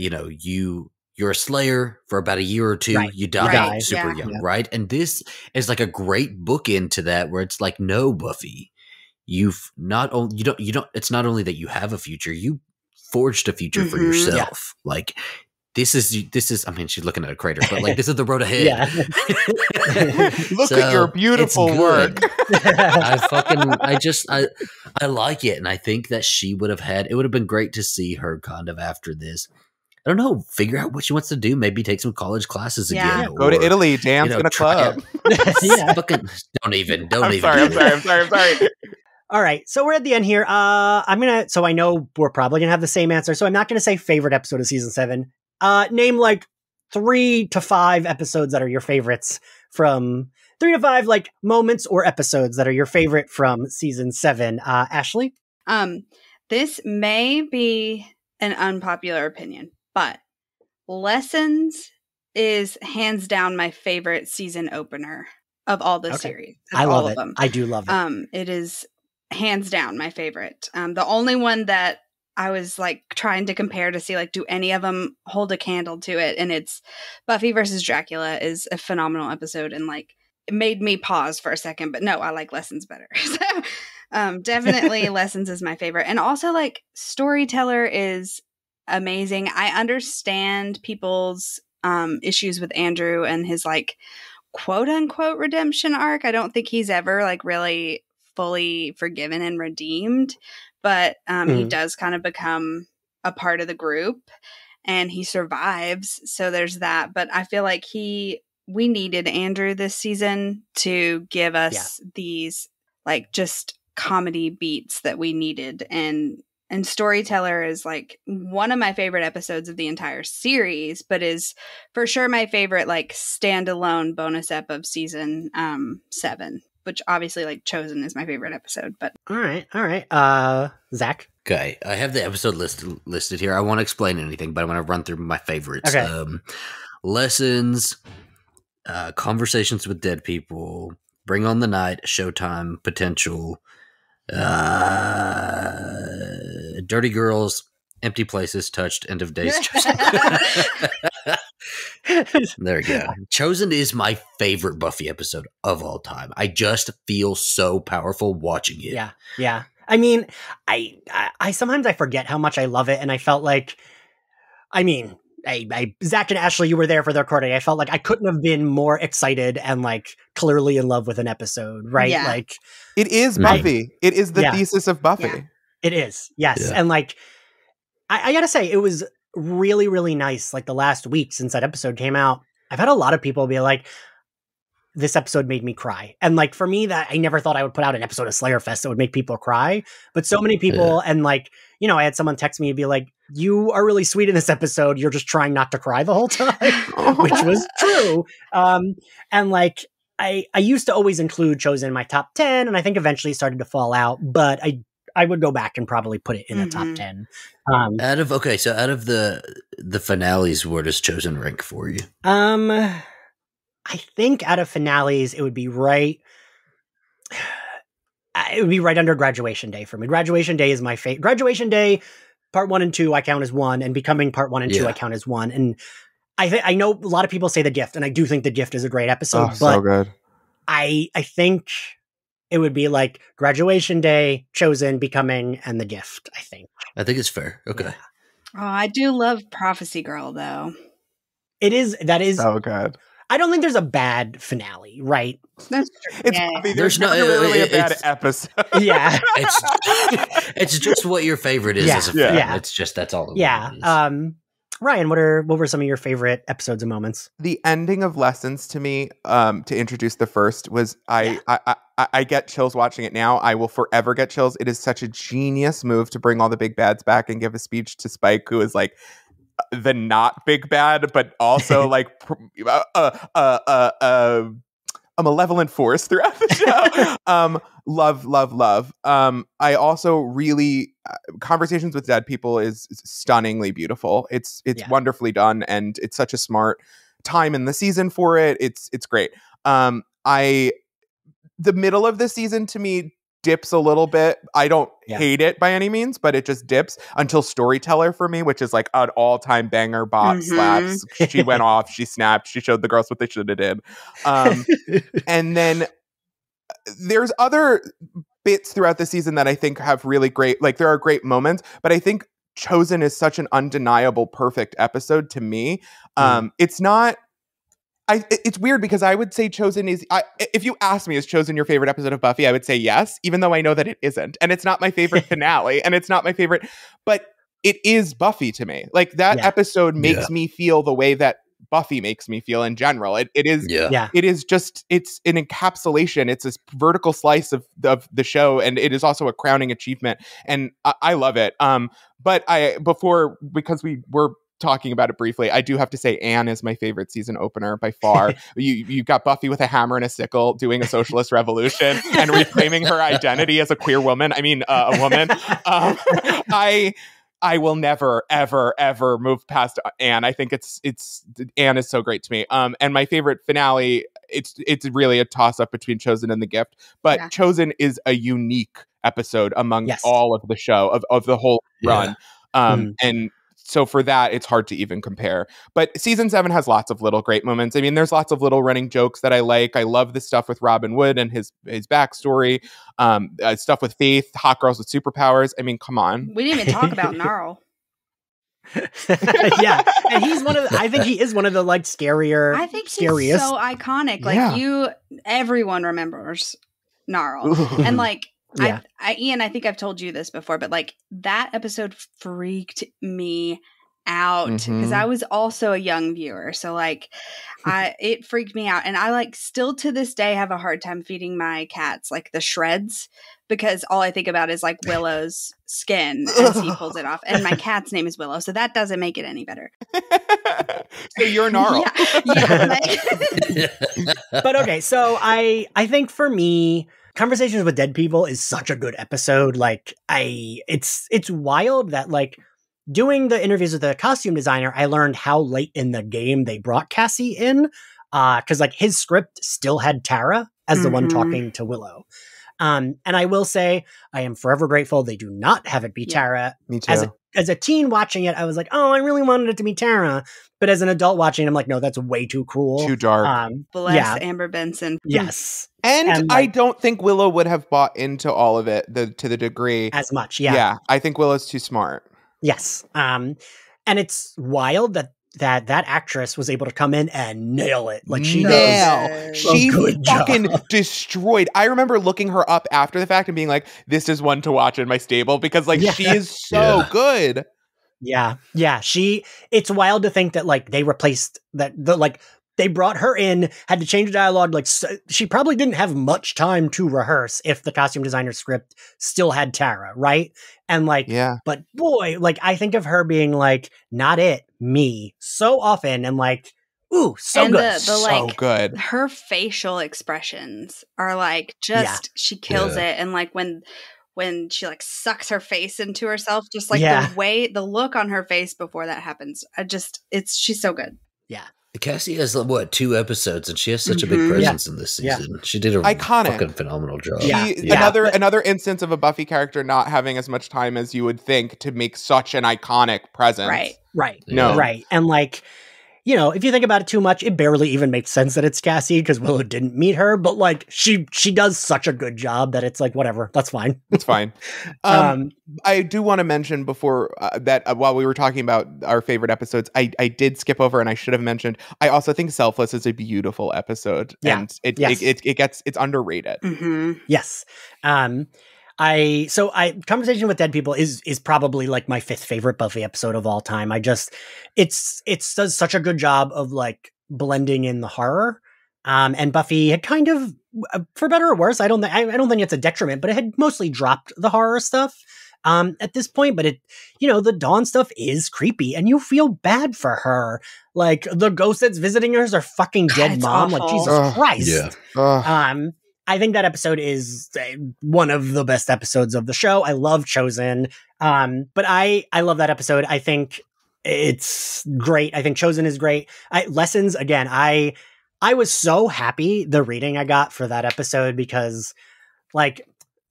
you're a Slayer for about a year or two. You die super young, right? And this is like a great bookend to that, where it's like, no, Buffy, it's not only that you have a future, you forged a future for yourself. Like, this is. I mean, she's looking at a crater, but like this is the road ahead. Yeah. Look at your beautiful work. I like it, and I think that she would have had. It would have been great to see her kind of after this. I don't know. Figure out what she wants to do. Maybe take some college classes again. Go to Italy, dance in a club. Fucking don't even. I'm sorry. All right, so we're at the end here. So I know we're probably gonna have the same answer. So I'm not gonna say favorite episode of season 7. Name like 3 to 5 episodes that are your favorites from 3 to 5 like moments or episodes that are your favorite from season 7. Ashley? This may be an unpopular opinion, but Lessons is hands down my favorite season opener of all the series. I love it. I do love it. It is hands down my favorite. The only one that I was like trying to compare to see like, do any of them hold a candle to it? And it's Buffy versus Dracula is a phenomenal episode, and like it made me pause for a second, but no, I like Lessons better. So definitely Lessons is my favorite. And also like Storyteller is amazing. I understand people's issues with Andrew and his like quote unquote redemption arc. I don't think he's ever like really fully forgiven and redeemed, but he does kind of become a part of the group and he survives. So there's that. But I feel like we needed Andrew this season to give us these like just comedy beats that we needed. And Storyteller is like one of my favorite episodes of the entire series, but is for sure my favorite like standalone bonus ep of season 7. Which obviously, like, Chosen is my favorite episode. But all right. Zach? Okay, I have the episode listed here. I won't explain anything, but I'm going to run through my favorites. Okay. Lessons, Conversations with Dead People, Bring on the Night, Showtime, Potential, Dirty Girls, Empty Places, Touched, End of Days. There we go. Chosen is my favorite Buffy episode of all time. I just feel so powerful watching it. Yeah. I mean, I sometimes I forget how much I love it, and I felt like, I mean, Zach and Ashley, you were there for the recording. I felt like I couldn't have been more excited and like clearly in love with an episode, right? Yeah. Like it is Buffy. It is the thesis of Buffy. Yeah. It is, yes, and like I gotta say, it was really, really nice. Like the last week since that episode came out, I've had a lot of people be like, this episode made me cry. And like, for me, that I never thought I would put out an episode of Slayerfest that would make people cry, but so many people, and like, you know, I had someone text me and be like, you are really sweet in this episode. You're just trying not to cry the whole time, which was true. And like, I used to always include Chosen in my top 10, and I think eventually started to fall out, but I would go back and probably put it in the top 10. Out of the finales, where does Chosen rank for you? I think out of finales, it would be right. It would be right under Graduation Day for me. Graduation Day is my favorite. Graduation Day, part 1 and 2, I count as 1, and Becoming part 1 and 2, I count as 1. And I know a lot of people say The Gift, and I do think The Gift is a great episode. But so good. I think it would be like Graduation Day, Chosen, Becoming, and The Gift, I think. I think it's fair. Okay. Yeah. Oh, I do love Prophecy Girl, though. That is so good. I don't think there's a bad finale, right? That's true. There's not really a bad episode. Yeah. It's just what your favorite is as a fan. Yeah. It's just, that's all. Ryan, what were some of your favorite episodes and moments? The ending of Lessons to me, to introduce the first, was I get chills watching it now. I will forever get chills. It is such a genius move to bring all the big bads back and give a speech to Spike, who is like the not big bad, but also like a malevolent force throughout the show. Love. I also really Conversations with Dead People is stunningly beautiful. It's wonderfully done, and it's such a smart time in the season for it. It's great. The middle of the season to me dips a little bit. I don't hate it by any means, but it just dips until Storyteller for me, which is like an all-time banger, bop, slaps. She went off, she snapped, she showed the girls what they should have did. And then there's other bits throughout the season that I think have really great, like there are great moments, but I think Chosen is such an undeniable perfect episode to me. It's not. It's weird because I would say Chosen is. If you ask me, is Chosen your favorite episode of Buffy? I would say yes, even though I know that it isn't, and it's not my favorite finale, and it's not my favorite. But it is Buffy to me. Like that episode makes me feel the way that Buffy makes me feel in general. It is just, it's an encapsulation. It's this vertical slice of the show, and it is also a crowning achievement. And I love it. But because we were talking about it briefly, I do have to say Anne is my favorite season opener by far. You got Buffy with a hammer and a sickle doing a socialist revolution and reclaiming her identity as a queer woman. I mean, a woman. I will never, ever, ever move past Anne. I think it's Anne is so great to me. And my favorite finale, it's really a toss up between Chosen and The Gift, but Chosen is a unique episode among all of the show of the whole run. And so for that, it's hard to even compare. But season 7 has lots of little great moments. I mean, there's lots of little running jokes that I like. I love the stuff with Robin Wood and his backstory. Stuff with Faith, hot girls with superpowers. I mean, come on. We didn't even talk about Gnarl. Yeah, and he's I think he is one of the like scarier. I think he's scariest. so iconic. Like everyone remembers Gnarl, and like. Yeah. Ian, I think I've told you this before, but like that episode freaked me out because I was also a young viewer. So like it freaked me out. And I like still to this day have a hard time feeding my cats like the shreds because all I think about is like Willow's skin as he pulls it off. And my cat's name is Willow. So that doesn't make it any better. So you're Gnarl. But okay, so I think for me, Conversations with Dead People is such a good episode. Like it's wild that like doing the interviews with the costume designer, I learned how late in the game they brought Cassie in. Cause like his script still had Tara as the one talking to Willow. And I will say I am forever grateful they do not have it be Tara. Me too. As a teen watching it, I was like, oh, I really wanted it to be Tara. But as an adult watching it, I'm like, no, that's way too cruel. Too dark. Bless Amber Benson. Yes. And I don't think Willow would have bought into all of it to the degree. As much, Yeah, I think Willow's too smart. Yes. And it's wild that actress was able to come in and nail it. Like she fucking destroyed. I remember looking her up after the fact and being like, this is one to watch in my stable because like she is so good. Yeah. It's wild to think that like they replaced they brought her in, had to change the dialogue. Like she probably didn't have much time to rehearse if the costume designer script still had Tara, right? And like, but boy, like I think of her being like, not it, me, so often, and like, ooh, so and good, so good. Her facial expressions are like just she kills it, and like when she like sucks her face into herself, just like the look on her face before that happens, she's so good. Yeah. Cassie has, 2 episodes, and she has such a big presence in this season. Yeah. She did a fucking phenomenal job. Another instance of a Buffy character not having as much time as you would think to make such an iconic presence. Right. And like, you know, if you think about it too much, it barely even makes sense that it's Cassie because Willow didn't meet her, but like she does such a good job that it's like, whatever, that's fine. It's fine. I do want to mention before that while we were talking about our favorite episodes, I did skip over and I should have mentioned, I also think Selfless is a beautiful episode and it's underrated. Yes. Conversation with Dead People is probably like my 5th favorite Buffy episode of all time. It does such a good job of like blending in the horror. And Buffy had kind of, for better or worse, I don't think it's a detriment, but it had mostly dropped the horror stuff at this point. But the Dawn stuff is creepy and you feel bad for her. Like the ghost that's visiting her is her fucking dead mom. Awful. Like Jesus Christ. Yeah. I think that episode is one of the best episodes of the show. I love Chosen. But I love that episode. I think it's great. I think Chosen is great. Lessons, again, I was so happy the reading I got for that episode because like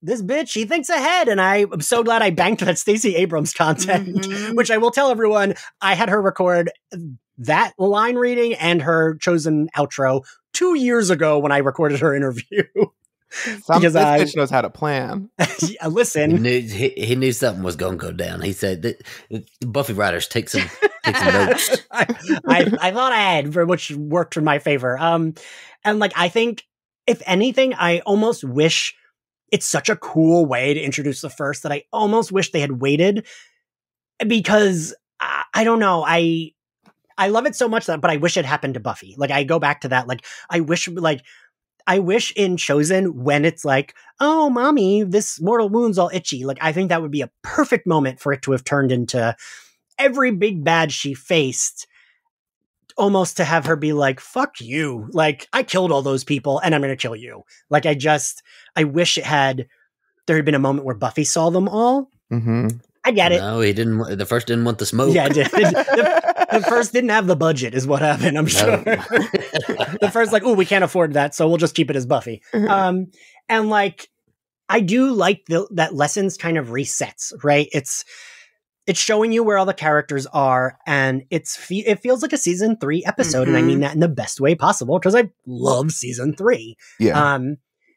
this bitch, she thinks ahead. And I'm so glad I banked that Stacey Abrams content, which I will tell everyone, I had her record that line reading and her Chosen outro 2 years ago when I recorded her interview. This Because bitch knows how to plan. Listen, He knew something was going to go down. He said that Buffy writers take some notes. I thought I had, which worked in my favor. And like, I think if anything, I almost wish it's such a cool way to introduce the first that I almost wish they had waited, because I don't know. I love it so much but I wish it happened to Buffy. Like, I go back to that. Like, I wish in Chosen, when it's like, oh, mommy, this mortal wound's all itchy. Like, I think that would be a perfect moment for it to have turned into every big bad she faced, almost to have her be like, fuck you. Like, I killed all those people and I'm going to kill you. Like, I wish there had been a moment where Buffy saw them all. Mm-hmm. I get it. No, he didn't. The first didn't want the smoke. Yeah, it did. The first didn't have the budget, is what happened. I'm sure. The first, like, oh, we can't afford that, so we'll just keep it as Buffy. And like, I do like that Lessons kind of resets, right? It's showing you where all the characters are, and it feels like a season 3 episode, and I mean that in the best way possible, because I love season 3. Yeah.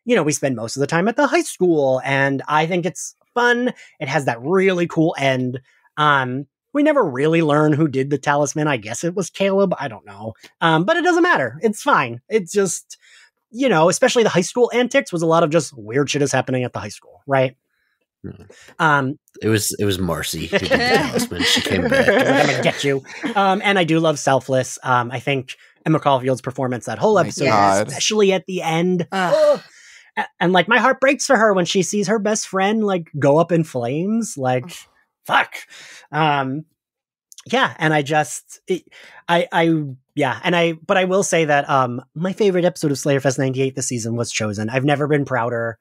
We spend most of the time at the high school, and I think it's fun. It has that really cool end. We never really learn who did the talisman. I guess it was Caleb. I don't know. But it doesn't matter. It's fine. It's just, especially the high school antics was a lot of just weird shit is happening at the high school, right? It was Marcy who did the talisman. She came back. We're gonna get you. And I do love Selfless. I think Emma Caulfield's performance that whole episode, especially at the end. And like, my heart breaks for her when she sees her best friend like go up in flames. Like, fuck. Yeah. And but I will say that my favorite episode of Slayerfest 98 this season was Chosen. I've never been prouder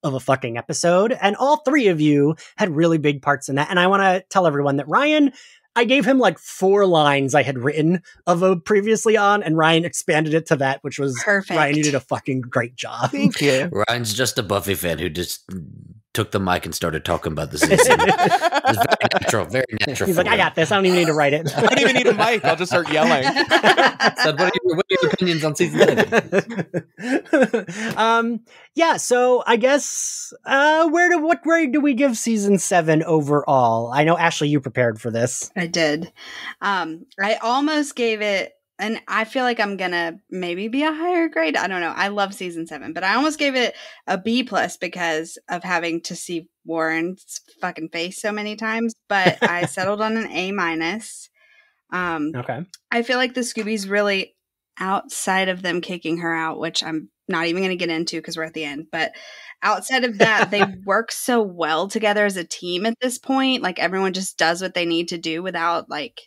of a fucking episode, and all 3 of you had really big parts in that. And I want to tell everyone that Ryan, I gave him like 4 lines I had written of a previously on, and Ryan expanded it to that, which was perfect. Ryan, you did a fucking great job. Thank you. Ryan's just a Buffy fan who just took the mic and started talking about the season. It was very natural. He's like, I got this. I don't even need to write it. I don't even need a mic. I'll just start yelling. So what are your opinions on season 7? Yeah, so I guess what grade do we give season 7 overall? I know, Ashley, you prepared for this. I did. I almost gave it, and I feel like I'm gonna maybe be a higher grade. I don't know. I love season 7, but I almost gave it a B+ because of having to see Warren's fucking face so many times. But I settled on an A-. Okay. I feel like the Scoobies really, outside of them kicking her out, which I'm not even going to get into because we're at the end, but outside of that, they work so well together as a team at this point. Like, everyone just does what they need to do without like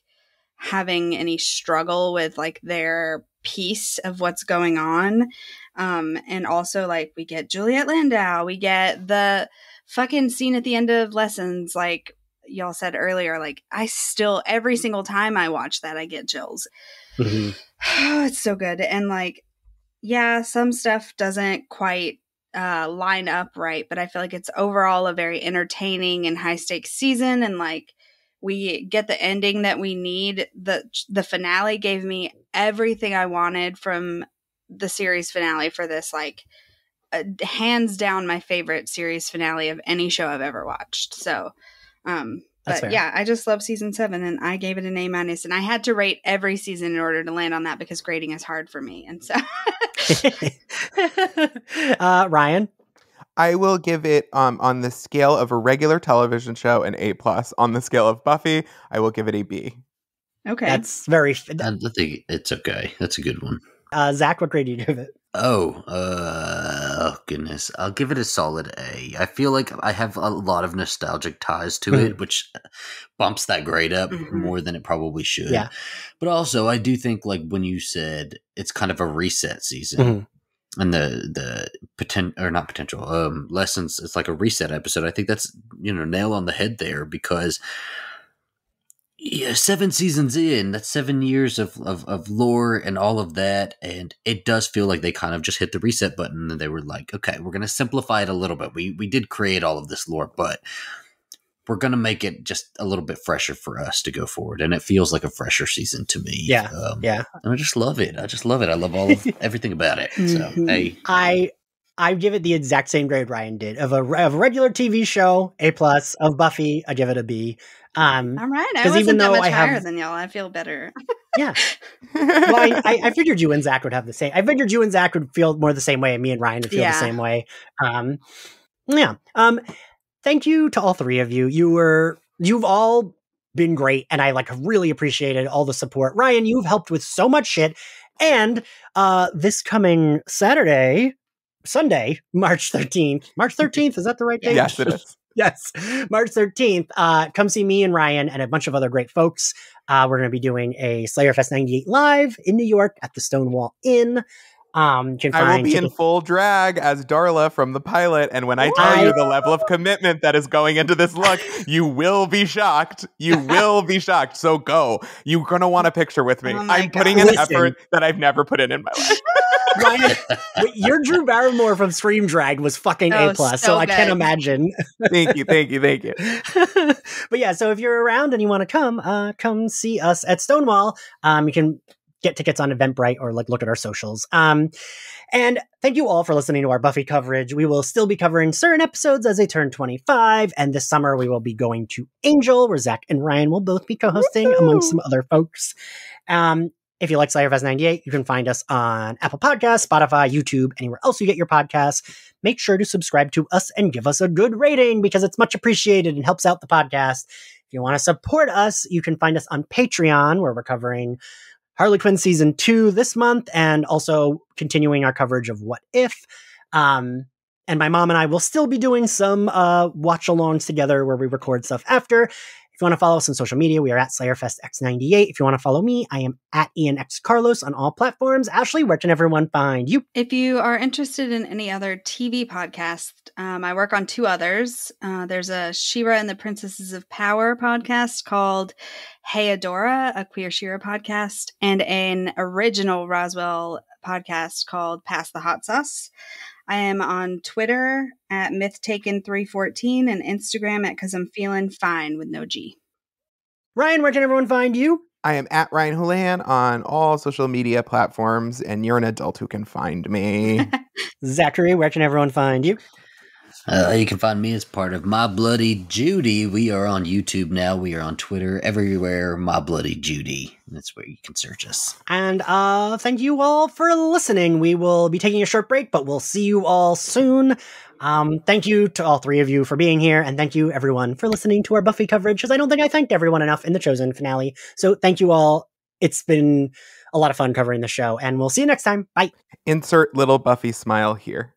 having any struggle with like their piece of what's going on. And also, like, we get Juliet Landau, we get the fucking scene at the end of Lessons, like y'all said earlier. Like, I still, every single time I watch that, I get chills. Mm-hmm. It's so good. And like, yeah, some stuff doesn't quite line up right, but I feel like it's overall a very entertaining and high stakes season. And like, we get the ending that we need. The finale gave me everything I wanted from the series finale for this. Like, hands down, my favorite series finale of any show I've ever watched. So, but yeah, I just love season 7, and I gave it an A-. And I had to rate every season in order to land on that because grading is hard for me. And so, Ryan, I will give it on the scale of a regular television show an A+. On the scale of Buffy, I will give it a B. Okay, that's very. I think it's okay. That's a good one. Zach, what grade do you give it? Oh, goodness. I'll give it a solid A. I feel like I have a lot of nostalgic ties to it, which bumps that grade up more than it probably should. Yeah. But also, I do think, like, when you said it's kind of a reset season, and the not potential Lessons, it's like a reset episode. I think that's, nail on the head there, because 7 seasons in, that's 7 years of lore and all of that, and it does feel like they kind of just hit the reset button and they were like, okay, we're going to simplify it a little bit. We did create all of this lore, but we're going to make it just a little bit fresher for us to go forward, and it feels like a fresher season to me. Yeah, and I just love it. I love all of everything about it. So, hey. I give it the exact same grade Ryan did. Of a regular TV show, A+. Of Buffy, I give it a B. All right, I wasn't that much higher than y'all. I feel better. Yeah. Well, I figured you and Zach would have the same. I figured you and Zach would feel more the same way, and me and Ryan would feel the same way. Yeah. Thank you to all three of you. You've all been great, and I really appreciated all the support. Ryan, you've helped with so much shit. And this coming Sunday, March 13th. March 13th, is that the right date? Yes, it is. Yes, March 13th. Come see me and Ryan and a bunch of other great folks. We're going to be doing a Slayerfest 98 live in New York at the Stonewall Inn. I will be in full drag as Darla from the pilot, and when I tell you the level of commitment that is going into this look, you will be shocked. You will be shocked. So go. You're going to want a picture with me. I'm putting in effort that I've never put in my life. Ryan, your Drew Barrymore from Scream Drag was fucking A+, so I can't imagine. Thank you. But yeah, so if you're around and you want to come see us at Stonewall. You can get tickets on Eventbrite or look at our socials. And thank you all for listening to our Buffy coverage. We will still be covering certain episodes as they turn 25. And this summer we will be going to Angel, where Zach and Ryan will both be co-hosting among some other folks. If you like Slayerfest 98, you can find us on Apple Podcasts, Spotify, YouTube, anywhere else you get your podcasts. Make sure to subscribe to us and give us a good rating because it's much appreciated and helps out the podcast. If you want to support us, you can find us on Patreon, where we're covering Harley Quinn Season 2 this month, and also continuing our coverage of What If. And my mom and I will still be doing some watch-alongs together where we record stuff after. If you want to follow us on social media, we are at SlayerFestX98. If you want to follow me, I am at IanXCarlos on all platforms. Ashley, where can everyone find you? If you are interested in any other TV podcast, I work on two others. There's a She-Ra and the Princesses of Power podcast called Hey Adora, a queer She-Ra podcast, and an original Roswell podcast called Pass the Hot Sauce. I am on Twitter at MythTaken314 and Instagram at Cause I'm Feeling Fine with no G. Ryan, where can everyone find you? I am at Ryan Houlihan on all social media platforms, and you're an adult who can find me. Zachary, where can everyone find you? You can find me as part of My Bloody Judy. We are on YouTube now. We are on Twitter, everywhere, My Bloody Judy. That's where you can search us. And thank you all for listening. We will be taking a short break, but we'll see you all soon. Thank you to all three of you for being here, and thank you everyone for listening to our Buffy coverage, because I don't think I thanked everyone enough in the Chosen finale. So thank you all. It's been a lot of fun covering the show, and we'll see you next time. Bye. Insert little Buffy smile here.